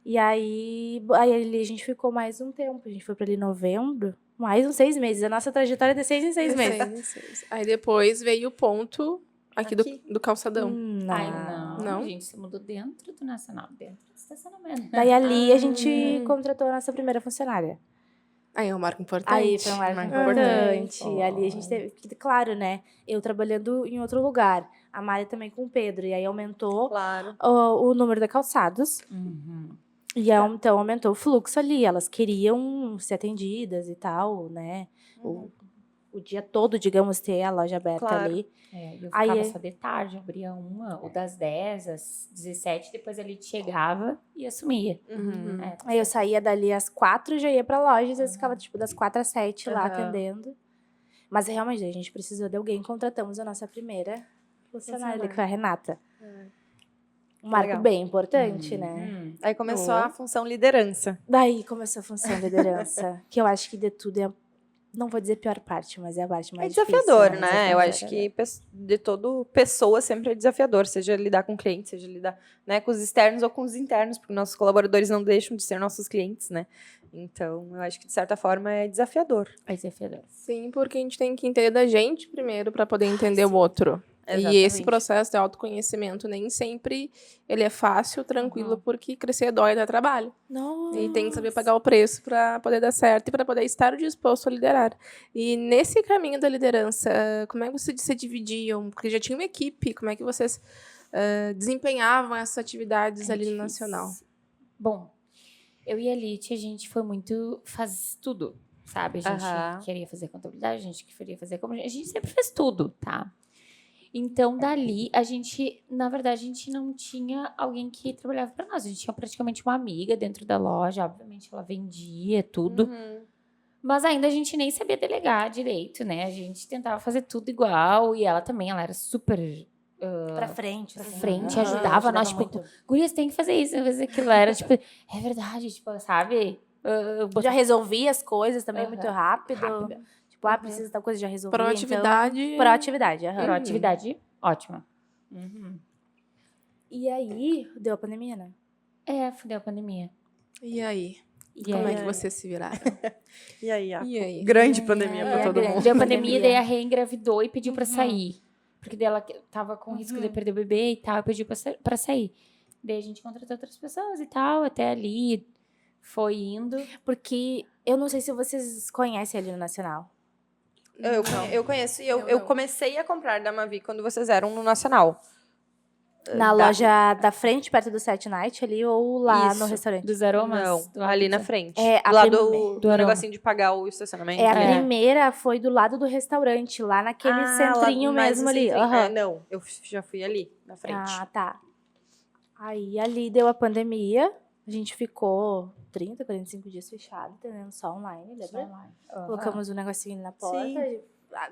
E aí ali a gente ficou mais um tempo. A gente foi pra ali em novembro. Mais uns 6 meses. A nossa trajetória é de 6 em 6 meses. Aí depois veio o ponto aqui. Do calçadão. Não. Ai, não. Não? A gente se mudou dentro do Nacional, dentro do estacionamento. Daí ali a gente contratou a nossa primeira funcionária. Aí é um marco importante. Aí foi um marco importante. Ali a gente teve... Claro, né? Eu trabalhando em outro lugar. A Mari também com o Pedro. E aí aumentou Claro. o número de calçados. E aí, então aumentou o fluxo ali. Elas queriam ser atendidas e tal, né? o dia todo, digamos, ter a loja aberta Claro. ali. Eu Aí ficava é- só de tarde, eu abria uma, ou das 10 às 17, depois ali chegava e assumia. Uhum. Aí eu saía dali às 4, já ia pra loja, e eu ficava, tipo, das 4 às 7 lá Aham. atendendo. Mas realmente, a gente precisou de alguém, contratamos a nossa primeira funcionária, que foi a Renata. Um marco Legal. bem importante, né? Aí começou a função liderança. Daí começou a função de liderança, que eu acho que de tudo é, não vou dizer a pior parte, mas é a parte É mais desafiador, difícil, né? Eu acho que de todo pessoa sempre é desafiador, seja lidar com clientes, seja lidar, né, com os externos ou com os internos, porque nossos colaboradores não deixam de ser nossos clientes, né? Então, eu acho que de certa forma é desafiador. É desafiador. Sim, porque a gente tem que entender da gente primeiro para poder entender o outro. E esse Exatamente. processo de autoconhecimento nem sempre ele é fácil, tranquilo, porque crescer dói, dá trabalho. Nossa. E tem que saber pagar o preço para poder dar certo e para poder estar disposto a liderar. E nesse caminho da liderança, como é que vocês se dividiam? Porque já tinha uma equipe, como é que vocês desempenhavam essas atividades ali no Nacional? Bom, eu e a Lite, a gente foi muito faz tudo, sabe? A gente Aham. queria fazer contabilidade, a gente queria fazer como a gente sempre fez tudo, tá? Então, dali, a gente, na verdade, a gente não tinha alguém que trabalhava para nós. A gente tinha praticamente uma amiga dentro da loja, obviamente ela vendia tudo, Uhum. mas ainda a gente nem sabia delegar direito, né? A gente tentava fazer tudo igual e ela também, ela era super Pra frente. pra assim. frente, Aham, ajudava nós, tipo, muito. gurias, tem que fazer isso, fazer aquilo. Era, tipo, é verdade, tipo, sabe? Já resolvia as coisas também Aham. muito rápido. Rápido. Tipo, precisa de tal coisa, já resolvia. Proatividade. Então, proatividade, aham. Proatividade, ótima. E aí, deu a pandemia, né? Fudeu a pandemia. E aí? E Como é aí? que vocês se viraram? E aí, E aí? grande pandemia aí, pra é todo grande. mundo. Deu a pandemia, Pandemia. daí a Rê engravidou e pediu pra sair. Porque daí ela tava com risco de perder o bebê e tal, e pediu pra sair. Daí a gente contratou outras pessoas e tal, até ali foi indo. Porque eu não sei se vocês conhecem ali no Nacional. Eu conheço e eu não. comecei a comprar da Mavi quando vocês eram no Nacional. Na loja da frente, perto do Set Night ali, ou lá no Isso. restaurante? Dos aromas. Não, do lado ali na do- frente. É, a do lado primeira- do negocinho de pagar o estacionamento. É, a É. primeira foi do lado do restaurante, lá naquele centrinho mais mesmo no ali. centrinho. Aham. Não, eu já fui ali, na frente. Ah, tá. Aí ali deu a pandemia, a gente ficou 30, 45 dias fechado, atendendo só online, lembra? Colocamos um negocinho ali na porta. Sim.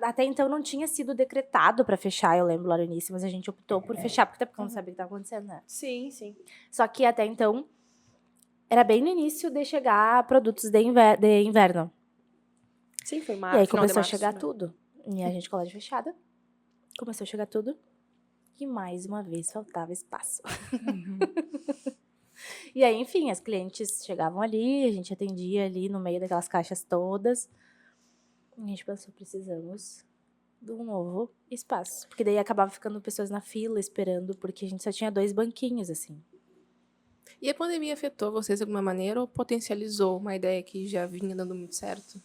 Até então não tinha sido decretado pra fechar, eu lembro lá no início, mas a gente optou por fechar, porque até porque não sabia o que estava acontecendo, né? Sim, sim. Só que até então era bem no início de chegar produtos de inverno. Sim, foi E março. aí final de começou a março, chegar né? tudo. E a gente com a loja fechada. Começou a chegar tudo. E mais uma vez faltava espaço. E aí, enfim, as clientes chegavam ali, a gente atendia ali no meio daquelas caixas todas. E a gente pensou, precisamos de um novo espaço. Porque daí acabava ficando pessoas na fila esperando, porque a gente só tinha 2 banquinhos, assim. E a pandemia afetou vocês de alguma maneira ou potencializou uma ideia que já vinha dando muito certo?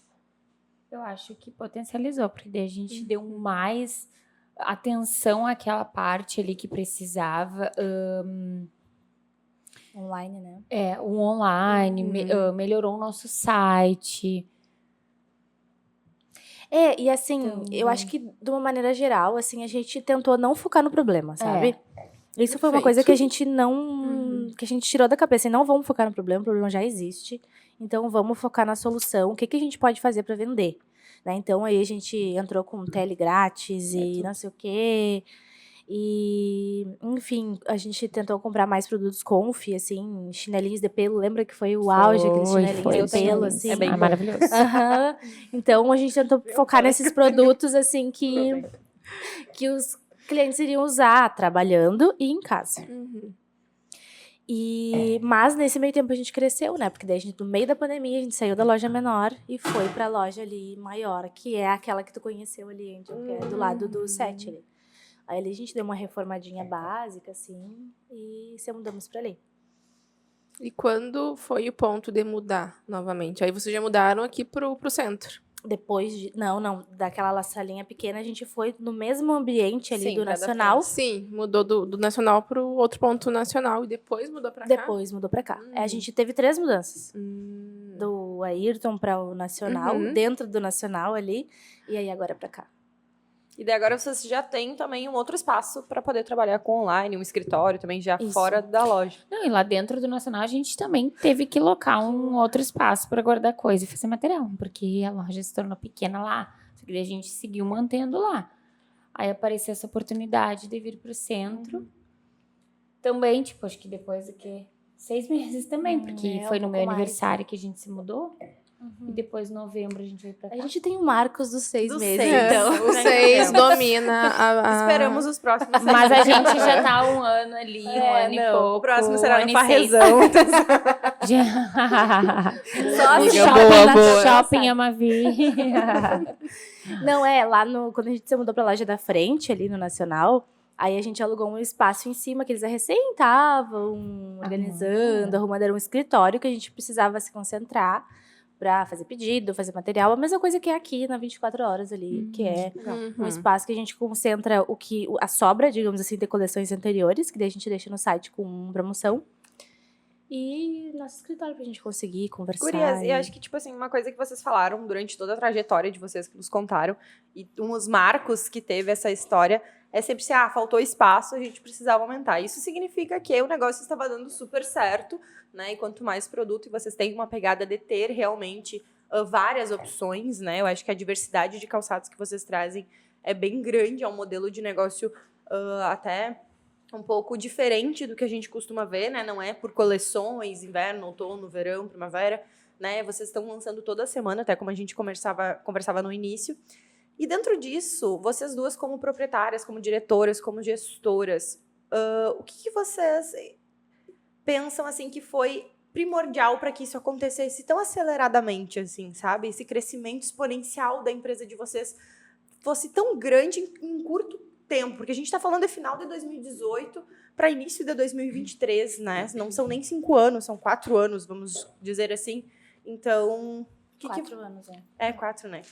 Eu acho que potencializou, porque daí a gente deu mais atenção àquela parte ali que precisava. Online, né? O online, melhorou o nosso site. E assim, eu acho que de uma maneira geral, assim, a gente tentou não focar no problema, sabe? Isso foi uma Perfeito. coisa que a gente não... que a gente tirou da cabeça. E não vamos focar no problema, o problema já existe. Então, vamos focar na solução. O que a gente pode fazer para vender? Né? Então, aí a gente entrou com tele grátis e não sei o quê. E, enfim, a gente tentou comprar mais produtos Conf, assim, chinelinhos de pelo. Lembra que foi o auge, aqueles chinelinhos de pelo, assim? É bem bom. maravilhoso. Aham. Então, a gente tentou focar nesses produtos, assim, que os clientes iriam usar trabalhando e em casa. Mas, nesse meio tempo, a gente cresceu, né? Porque daí, no meio da pandemia, a gente saiu da loja menor e foi pra loja ali maior, que é aquela que tu conheceu ali, Angel, que é do lado do set ali. Aí ali a gente deu uma reformadinha básica, assim, e se mudamos pra ali. E quando foi o ponto de mudar novamente? Aí vocês já mudaram aqui pro centro. Depois de... Não. Daquela salinha pequena, a gente foi no mesmo ambiente ali Sim, do pra Nacional. Sim, mudou do Nacional pro outro ponto nacional e depois mudou pra cá? Depois mudou pra cá. A gente teve 3 mudanças. Do o Ayrton para o Nacional, dentro do Nacional ali, e aí agora para cá. E daí agora vocês já têm também um outro espaço para poder trabalhar com online, um escritório também já fora da loja. Não, e lá dentro do Nacional a gente também teve que locar um outro espaço para guardar coisa e fazer material, porque a loja se tornou pequena lá, só que daí a gente seguiu mantendo lá. Aí apareceu essa oportunidade de vir para o centro. Também, tipo, acho que depois do que 6 meses também, porque foi no meu aniversário que a gente se mudou. E depois, em novembro, a gente veio pra cá. A gente tem o Marcos dos 6 meses, 6, então. O 6 domina Esperamos os próximos 6 Mas a gente já tá um ano ali, um ano e pouco. O próximo será um no ano e 6. Parrezão. Só no Amiga, shopping, boa. shopping Amavi. Não, quando a gente se mudou pra loja da frente, ali no Nacional, aí a gente alugou um espaço em cima, que eles recém estavam organizando, arrumando, era um escritório que a gente precisava se concentrar pra fazer pedido, fazer material, a mesma coisa que é aqui na 24 horas ali, que é um espaço que a gente concentra a sobra, digamos assim, de coleções anteriores, que daí a gente deixa no site com promoção. E nosso escritório pra gente conseguir conversar. Gurias, e acho que, tipo assim, uma coisa que vocês falaram durante toda a trajetória de vocês que nos contaram, e uns marcos que teve essa história, é sempre se, faltou espaço, a gente precisava aumentar. Isso significa que o negócio estava dando super certo, né? E quanto mais produto, e vocês têm uma pegada de ter realmente várias opções, né? Eu acho que a diversidade de calçados que vocês trazem é bem grande, é um modelo de negócio até um pouco diferente do que a gente costuma ver, né? Não é por coleções, inverno, outono, verão, primavera, né? Vocês estão lançando toda semana, até como a gente conversava no início. E dentro disso, vocês duas como proprietárias, como diretoras, como gestoras, o que vocês pensam, assim, que foi primordial para que isso acontecesse tão aceleradamente, assim, sabe? Esse crescimento exponencial da empresa de vocês fosse tão grande em curto tempo, porque a gente está falando de final de 2018 para início de 2023, né? Não são nem 5 anos, são 4 anos, vamos dizer assim. Então... 4 anos, É, 4, né?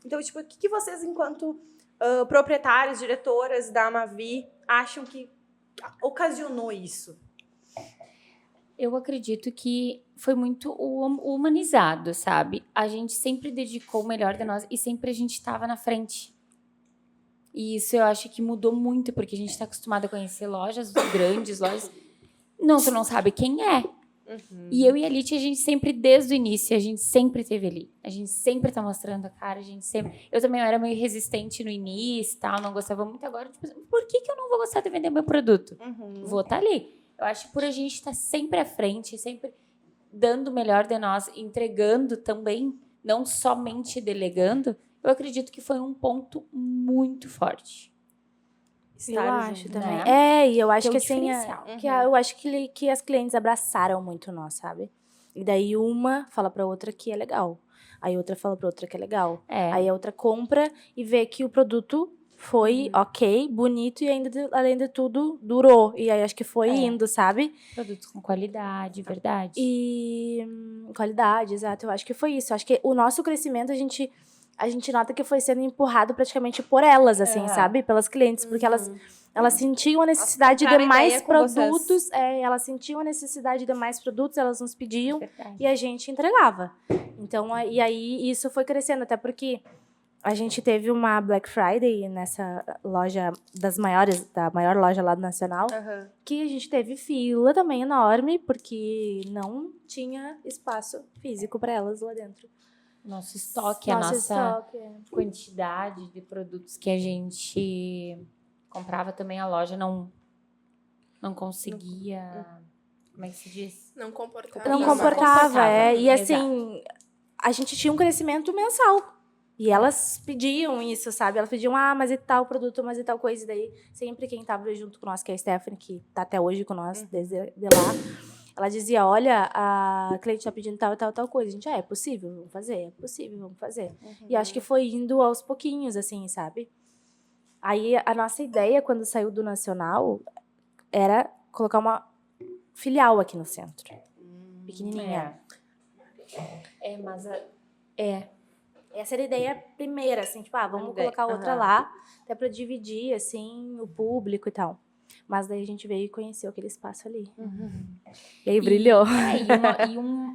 Então, tipo, o que vocês, enquanto proprietários, diretoras da Amavi, acham que ocasionou isso? Eu acredito que foi muito humanizado, sabe? A gente sempre dedicou o melhor de nós e sempre a gente estava na frente. E isso eu acho que mudou muito, porque a gente está acostumado a conhecer lojas grandes, lojas... Não, tu não sabe quem é. E eu e a Lite, a gente sempre, desde o início, a gente sempre esteve ali. A gente sempre tá mostrando a cara, a gente sempre... Eu também era meio resistente no início, tal, não gostava muito. Agora, tipo, por que eu não vou gostar de vender meu produto? Vou estar ali. Eu acho que por a gente estar sempre à frente, sempre dando o melhor de nós, entregando também, não somente delegando, eu acredito que foi um ponto muito forte. Eu acho também. Né? E eu acho Que é o que assim, diferencial. eu acho que as clientes abraçaram muito nós, sabe? E daí uma fala pra outra que é legal. Aí outra fala pra outra que é legal. Aí a outra compra e vê que o produto foi ok, bonito e ainda, além de tudo, durou. E aí acho que foi indo, sabe? Produtos com qualidade, verdade. E qualidade, exato. Eu acho que foi isso. Eu acho que o nosso crescimento, a gente nota que foi sendo empurrado praticamente por elas, assim, sabe? Pelas clientes, porque elas sentiam a necessidade de mais produtos. Elas sentiam a necessidade de mais produtos, elas nos pediam e a gente entregava. Então, e aí isso foi crescendo, até porque a gente teve uma Black Friday nessa loja da maior loja lá do Nacional, que a gente teve fila também enorme, porque não tinha espaço físico para elas lá dentro. Nosso estoque, a nossa quantidade de produtos que a gente comprava também, a loja não conseguia... Como é que se diz? Não comportava. Não comportava, E exato. assim, a gente tinha um crescimento mensal. E elas pediam isso, sabe? Elas pediam, mas e tal produto, mas e tal coisa. E daí, sempre quem estava junto com nós, que é a Stephanie, que tá até hoje com nós, desde lá, ela dizia, olha, a cliente tá pedindo tal coisa. A gente, é possível, vamos fazer. É possível, vamos fazer. E acho que foi indo aos pouquinhos, assim, sabe? Aí, a nossa ideia, quando saiu do Nacional, era colocar uma filial aqui no centro. Pequenininha. Essa era a ideia primeira, assim, tipo, vamos colocar outra lá, até pra dividir, assim, o público e tal. Mas daí a gente veio e conheceu aquele espaço ali. E aí brilhou.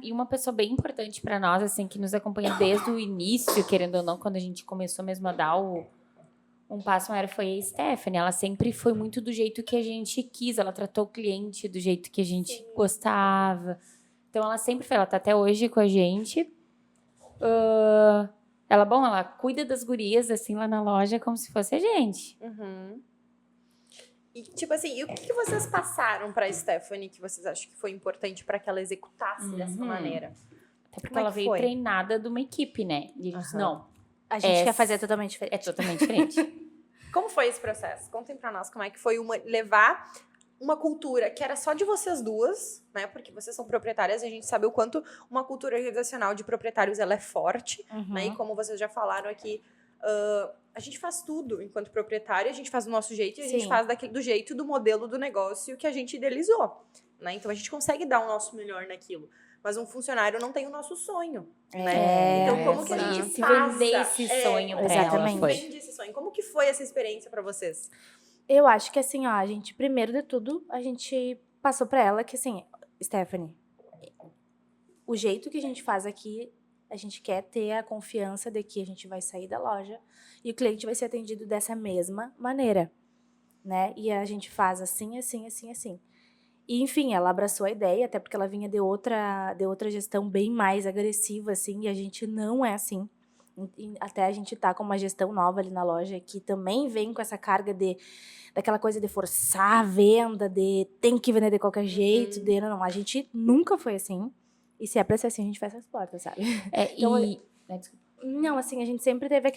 E uma pessoa bem importante pra nós, assim, que nos acompanha desde o início, querendo ou não, quando a gente começou mesmo a dar um passo maior, foi a Stephanie. Ela sempre foi muito do jeito que a gente quis. Ela tratou o cliente do jeito que a gente gostava. Então, ela sempre foi. Ela tá até hoje com a gente. Ela cuida das gurias, assim, lá na loja, como se fosse a gente. E, tipo assim, e o que vocês passaram pra Stephanie que vocês acham que foi importante pra que ela executasse dessa maneira? Até porque Como é ela que veio foi? treinada de uma equipe, né? E a gente disse, não, A gente quer fazer totalmente diferente. é totalmente diferente. Como foi esse processo? Contem pra nós como é que foi levar uma cultura que era só de vocês duas, né? Porque vocês são proprietárias e a gente sabe o quanto uma cultura organizacional de proprietários ela é forte, né? E como vocês já falaram aqui, a gente faz tudo enquanto proprietário, a gente faz do nosso jeito e a gente faz do jeito do modelo do negócio que a gente idealizou, né? Então a gente consegue dar o nosso melhor naquilo. Mas um funcionário não tem o nosso sonho, né? Então como que a gente Se passa... vender esse sonho pra ela, exatamente. foi. Vende esse sonho. Como que foi essa experiência pra vocês? Eu acho que assim, ó, a gente, primeiro de tudo, a gente passou pra ela que assim, Stephanie, o jeito que a gente faz aqui, a gente quer ter a confiança de que a gente vai sair da loja e o cliente vai ser atendido dessa mesma maneira, né? E a gente faz assim, assim, assim, assim. E, enfim, ela abraçou a ideia, até porque ela vinha de outra gestão bem mais agressiva, assim, e a gente não é assim. Até a gente tá com uma gestão nova ali na loja que também vem com essa carga daquela coisa de forçar a venda, de tem que vender de qualquer jeito, não, a gente nunca foi assim. E se é pra ser assim, a gente fecha as portas, sabe? Não, assim, a gente sempre teve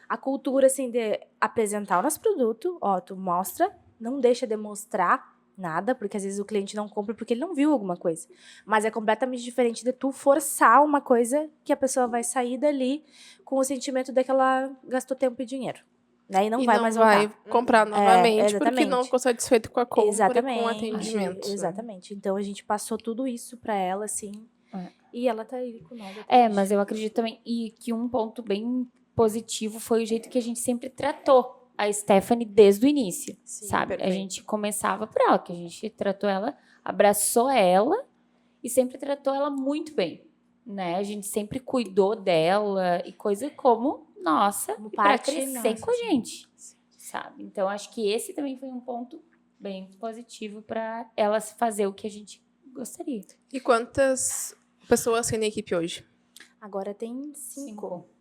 a cultura, assim, de apresentar o nosso produto, ó, tu mostra, não deixa de mostrar nada, porque às vezes o cliente não compra porque ele não viu alguma coisa. Mas é completamente diferente de tu forçar uma coisa que a pessoa vai sair dali com o sentimento de que ela gastou tempo e dinheiro. Né? E não vai mais voltar. Comprar novamente porque exatamente. não ficou satisfeito com a compra Exatamente, e com o atendimento. Exatamente. Então a gente passou tudo isso pra ela, assim, e ela tá aí com nós. Mas eu acredito também que um ponto bem positivo foi o jeito que a gente sempre tratou a Stephanie desde o início, sabe? Perfeito. A gente começava por ela, que a gente tratou ela, abraçou ela e sempre tratou ela muito bem, né? A gente sempre cuidou dela e coisa como nossa, para crescer com a gente, sabe? Então, acho que esse também foi um ponto bem positivo para ela fazer o que a gente gostaria. E quantas pessoas tem na equipe hoje? Agora tem 5.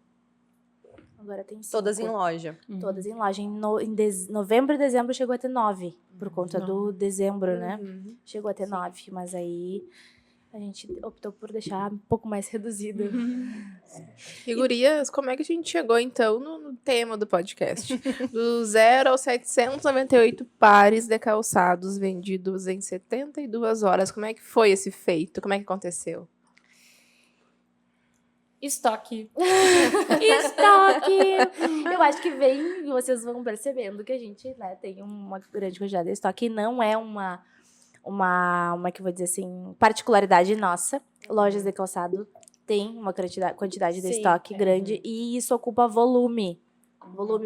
Agora tem 5. Todas em loja. Todas em loja. Em novembro e dezembro chegou a ter 9. Por conta do dezembro, né? Chegou a ter 9. Mas aí a gente optou por deixar um pouco mais reduzido. E gurias, como é que a gente chegou, então, no tema do podcast? Do 0 aos 798 pares de calçados vendidos em 72 horas. Como é que foi esse feito? Como é que aconteceu? Estoque. Eu acho que vem, vocês vão percebendo que a gente, né, tem uma grande quantidade de estoque. Não é uma que eu vou dizer assim, particularidade nossa. Lojas de calçado tem uma quantidade de estoque grande e isso ocupa volume.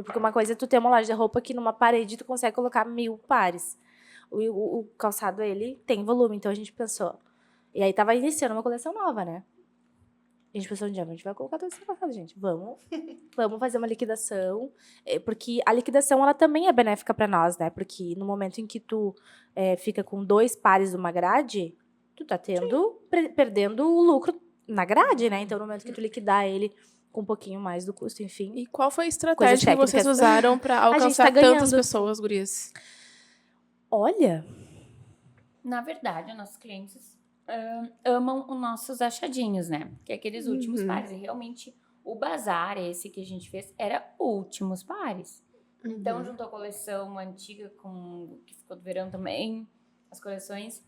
Porque uma coisa é tu ter uma loja de roupa que numa parede tu consegue colocar 1000 pares. O calçado, ele tem volume, então a gente pensou. E aí tava iniciando uma coleção nova, né? A gente pensou, a gente vai colocar todo esse calçado, gente. Vamos fazer uma liquidação. Porque a liquidação, ela também é benéfica para nós, né? Porque no momento em que tu fica com 2 pares de uma grade, tu tá perdendo o lucro na grade, né? Então, no momento que tu liquidar ele com um pouquinho mais do custo, enfim. E qual foi a estratégia que vocês usaram para alcançar tantas pessoas, gurias? Olha, na verdade, nossos clientes amam os nossos achadinhos, né? Que é aqueles últimos pares. E realmente, o bazar, esse que a gente fez, era últimos pares. Então, juntou a coleção antiga com que ficou do verão também, as coleções.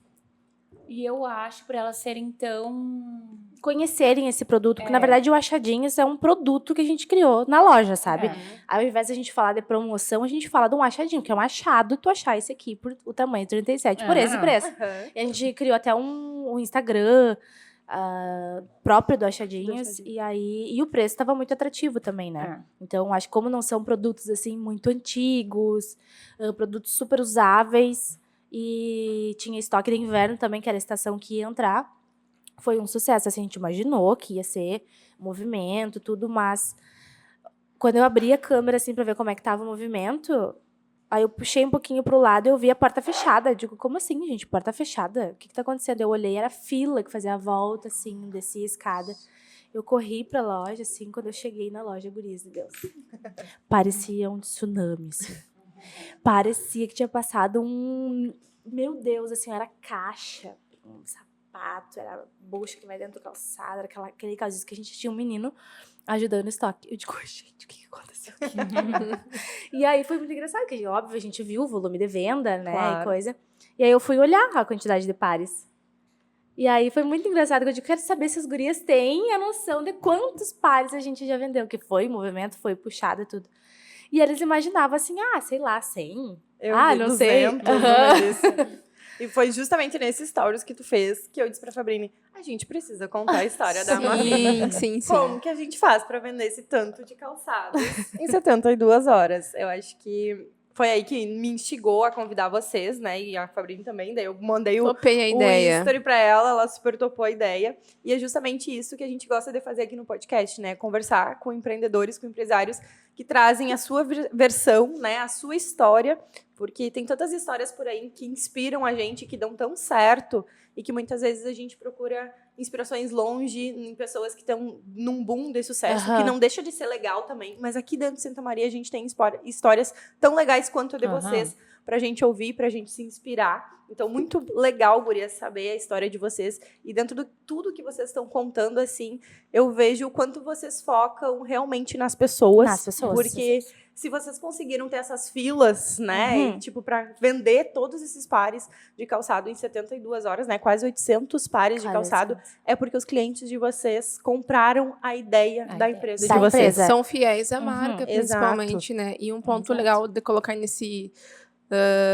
E eu acho para elas serem tão... conhecerem esse produto, porque na verdade o Achadinhos é um produto que a gente criou na loja, sabe? Ao invés de a gente falar de promoção, a gente fala de um achadinho, que é um achado tu achar esse aqui por o tamanho 37, por esse preço. E a gente criou até um Instagram, próprio do Achadinhos. E o preço estava muito atrativo também, né? Então, acho que como não são produtos, assim, muito antigos, produtos super usáveis, e tinha estoque de inverno também, que era a estação que ia entrar, foi um sucesso. Assim, a gente imaginou que ia ser movimento, tudo, mas quando eu abri a câmera, assim, pra ver como é que tava o movimento, aí eu puxei um pouquinho pro lado e eu vi a porta fechada. Eu digo, como assim, gente? Porta fechada? O que tá acontecendo? Eu olhei, era fila que fazia a volta, assim, descia a escada. Eu corri pra loja, assim, quando eu cheguei na loja, gurias de Deus. Parecia um tsunami, assim. Parecia que tinha passado um... Meu Deus, assim, era caixa, um sapato, era bucha que vai dentro do calçado, era aquele caso que a gente tinha um menino ajudando o estoque. Eu digo, gente, o que aconteceu aqui? E aí foi muito engraçado, porque, óbvio, a gente viu o volume de venda, né, Claro. e coisa. E aí eu fui olhar a quantidade de pares. E aí foi muito engraçado, que eu digo, quero saber se as gurias têm a noção de quantos pares a gente já vendeu, que foi movimento, foi puxado e tudo. E eles imaginavam assim, sei lá, 100? Eu Ah, vi não 200, sei. uma disso. E foi justamente nesse stories que tu fez que eu disse pra Fabrini, a gente precisa contar a história da Mavi. Sim. Como que a gente faz pra vender esse tanto de calçados em 72 horas? Eu acho que foi aí que me instigou a convidar vocês, né? E a Fabrini também. Daí eu mandei o Topei a ideia. history pra ela super topou a ideia. E é justamente isso que a gente gosta de fazer aqui no podcast, né? Conversar com empreendedores, com empresários que trazem a sua versão, né? A sua história. Porque tem tantas histórias por aí que inspiram a gente, que dão tão certo. E que muitas vezes a gente procura inspirações longe, em pessoas que estão num boom de sucesso, que não deixa de ser legal também. Mas aqui dentro de Santa Maria a gente tem histórias tão legais quanto a de vocês, pra gente ouvir, pra gente se inspirar. Então, muito legal, gurias, saber a história de vocês. E dentro de tudo que vocês estão contando, assim, eu vejo o quanto vocês focam realmente nas pessoas. Nas pessoas. Porque se vocês conseguiram ter essas filas, né, e, tipo, pra vender todos esses pares de calçado em 72 horas, né, quase 800 pares de calçado, é porque os clientes de vocês compraram a ideia da empresa de vocês. São fiéis à marca, principalmente, né? E um ponto legal de colocar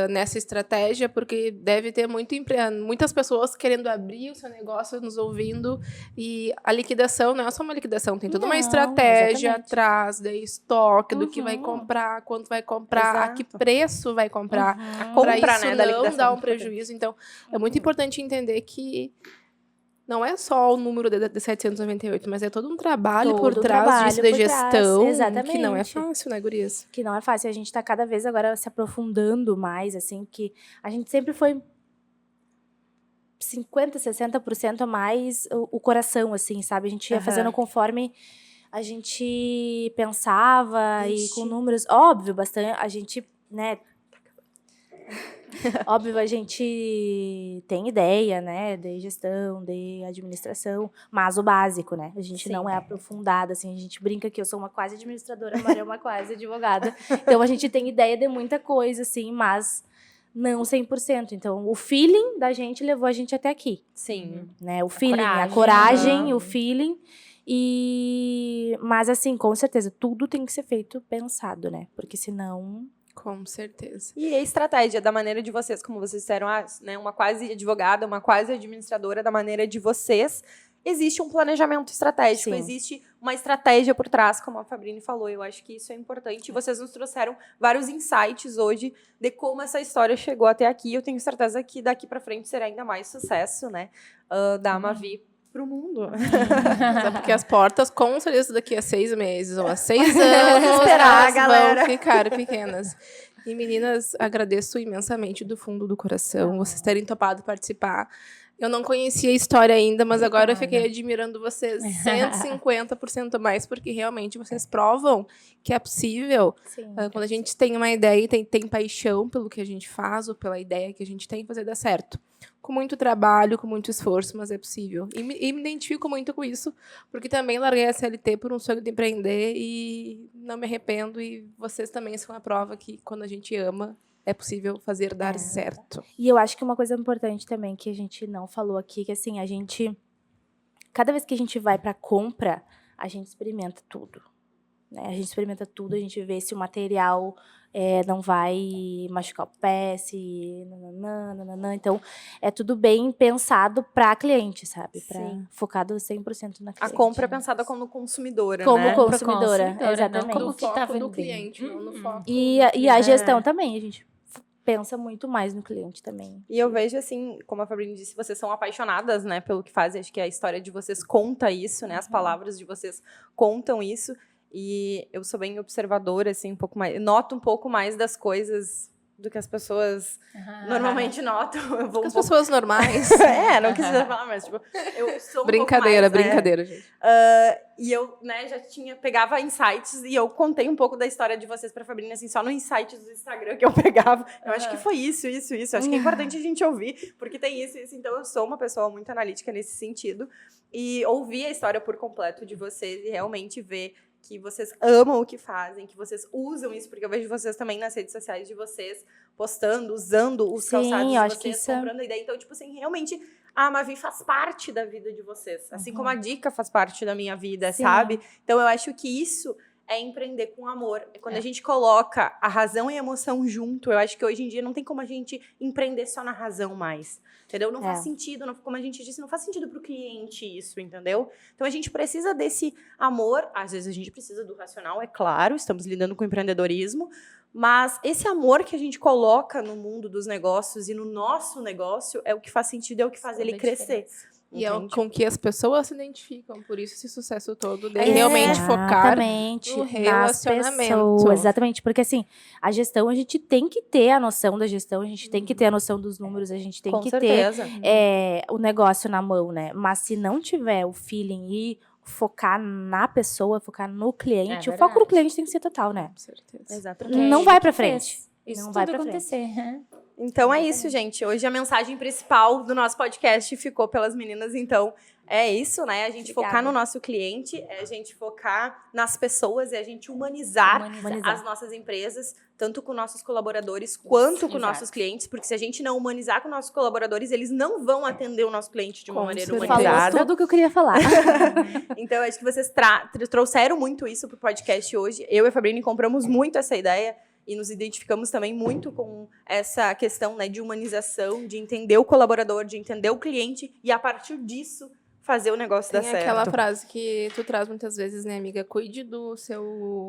nessa estratégia, porque deve ter muitas pessoas querendo abrir o seu negócio, nos ouvindo, e a liquidação não é só uma liquidação, tem toda uma estratégia atrás, de estoque, do que vai comprar, quanto vai comprar, a que preço vai comprar, para isso, né, da não liquidação dar um prejuízo. Então, é muito importante entender que não é só o número de 798, mas é todo um trabalho por trás disso, de gestão, que não é fácil, né, gurias? Que não é fácil. A gente tá cada vez agora se aprofundando mais, assim, que a gente sempre foi 50%, 60% a mais o coração, assim, sabe? A gente ia fazendo conforme a gente pensava e com números. Óbvio, bastante. A gente, né... Óbvio, a gente tem ideia, né, de gestão, de administração, mas o básico, né? A gente não é aprofundada, assim, a gente brinca que eu sou uma quase administradora, a Maria é uma quase advogada. Então, a gente tem ideia de muita coisa, assim, mas não 100%. Então, o feeling da gente levou a gente até aqui. Sim. Né? O feeling, a coragem, o feeling. Mas, assim, com certeza, tudo tem que ser feito pensado, né? Porque senão... Com certeza. E a estratégia da maneira de vocês, como vocês disseram, né, uma quase advogada, uma quase administradora, da maneira de vocês, existe um planejamento estratégico, existe uma estratégia por trás, como a Fabrini falou. Eu acho que isso é importante. Vocês nos trouxeram vários insights hoje de como essa história chegou até aqui. Eu tenho certeza que daqui para frente será ainda mais sucesso, né, da Mavi pro mundo. Só porque as portas, com certeza, daqui a 6 meses ou a 6 anos, esperar, elas galera. vão ficar pequenas. E, meninas, agradeço imensamente do fundo do coração vocês terem topado participar. Eu não conhecia a história ainda, mas agora eu fiquei admirando vocês 150% mais, porque realmente vocês provam que é possível. Quando a gente tem uma ideia e tem paixão pelo que a gente faz, ou pela ideia que a gente tem, fazer dar certo. Com muito trabalho, com muito esforço, mas é possível. E me identifico muito com isso, porque também larguei a CLT por um sonho de empreender e não me arrependo. E vocês também são a prova que, quando a gente ama, é possível fazer dar certo. E eu acho que uma coisa importante também que a gente não falou aqui, que assim, a gente... Cada vez que a gente vai pra compra, a gente experimenta tudo. né? A gente experimenta tudo, a gente vê se o material não vai machucar o pé, se nananã. Então, é tudo bem pensado para cliente, sabe? Sim. Focado 100% na cliente. A compra é pensada como consumidora, Como né? consumidora, Não exatamente. como No que tá foco do vendendo. cliente, não no foco E do a cliente. gestão também, a gente pensa muito mais no cliente também. E eu vejo, assim, como a Fabrício disse, vocês são apaixonadas, né, pelo que fazem. Acho que a história de vocês conta isso, né? As palavras de vocês contam isso. E eu sou bem observadora, assim, um pouco mais... Noto um pouco mais das coisas do que as pessoas normalmente notam. Eu vou As um pouco... pessoas normais. Não quis falar, mas, tipo, eu sou um Brincadeira, pouco mais, brincadeira, gente. E eu, né, já pegava insights e eu contei um pouco da história de vocês pra Fabrício, assim, só no insights do Instagram que eu pegava. Eu acho que foi isso. Acho que é importante a gente ouvir, porque tem isso. Então, eu sou uma pessoa muito analítica nesse sentido. E ouvir a história por completo de vocês e realmente ver que vocês amam o que fazem, que vocês usam isso, porque eu vejo vocês também nas redes sociais de vocês postando, usando os calçados de acho que vocês, isso é... comprando a ideia. Então, tipo assim, realmente, a Mavi faz parte da vida de vocês. Assim como a Dica faz parte da minha vida, sabe? Então, eu acho que isso é empreender com amor. É quando a gente coloca a razão e a emoção junto. Eu acho que hoje em dia não tem como a gente empreender só na razão mais. Entendeu? Não faz sentido, como a gente disse, não faz sentido para o cliente isso, entendeu? Então, a gente precisa desse amor. Às vezes, a gente precisa do racional, é claro. Estamos lidando com empreendedorismo. Mas esse amor que a gente coloca no mundo dos negócios e no nosso negócio é o que faz sentido, é o que faz ele crescer. E é Entende? com que as pessoas se identificam, por isso esse sucesso todo, de realmente focar no relacionamento. Pessoas, exatamente, porque assim, a gestão, a gente tem que ter a noção da gestão, a gente tem que ter a noção dos números, a gente tem Com que certeza. ter o negócio na mão, né? Mas se não tiver o feeling e focar na pessoa, focar no cliente, o foco no cliente tem que ser total, né? Com certeza. Exatamente. Não vai pra frente. Isso Não tudo vai pra acontecer. Então é isso, gente. Hoje a mensagem principal do nosso podcast ficou pelas meninas, então é isso, né? A gente focar no nosso cliente, é a gente focar nas pessoas, é a gente humanizar as nossas empresas, tanto com nossos colaboradores quanto com nossos clientes, porque se a gente não humanizar com nossos colaboradores, eles não vão atender o nosso cliente de uma maneira Falou humanizada. tudo o que eu queria falar. Então, eu acho que vocês trouxeram muito isso pro podcast hoje. Eu e a Fabrício compramos muito essa ideia e nos identificamos também muito com essa questão, né, de humanização, de entender o colaborador, de entender o cliente e, a partir disso, fazer o negócio dar Tem certo. aquela frase que tu traz muitas vezes, né, amiga? Cuide do seu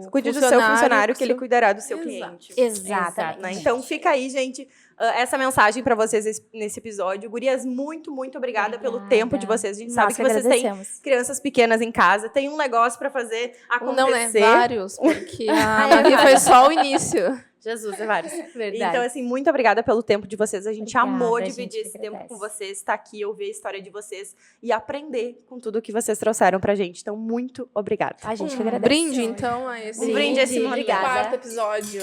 funcionário, que ele cuidará do seu Exato. cliente. Exatamente. Né? Então, fica aí, gente, essa mensagem para vocês nesse episódio. Gurias, muito, muito obrigada pelo tempo de vocês. A gente sabe que vocês têm crianças pequenas em casa, tem um negócio para fazer acontecer. Não, né? Vários, porque a Mavi foi só o início. Jesus, é vários. Verdade. Então, assim, muito obrigada pelo tempo de vocês. A gente amou dividir esse tempo agradece. com vocês, estar aqui, ouvir a história de vocês e aprender com tudo que vocês trouxeram pra gente. Então, muito obrigada. A gente que agradece. Brinde, então, a esse Um brinde a esse Obrigada. quarto episódio.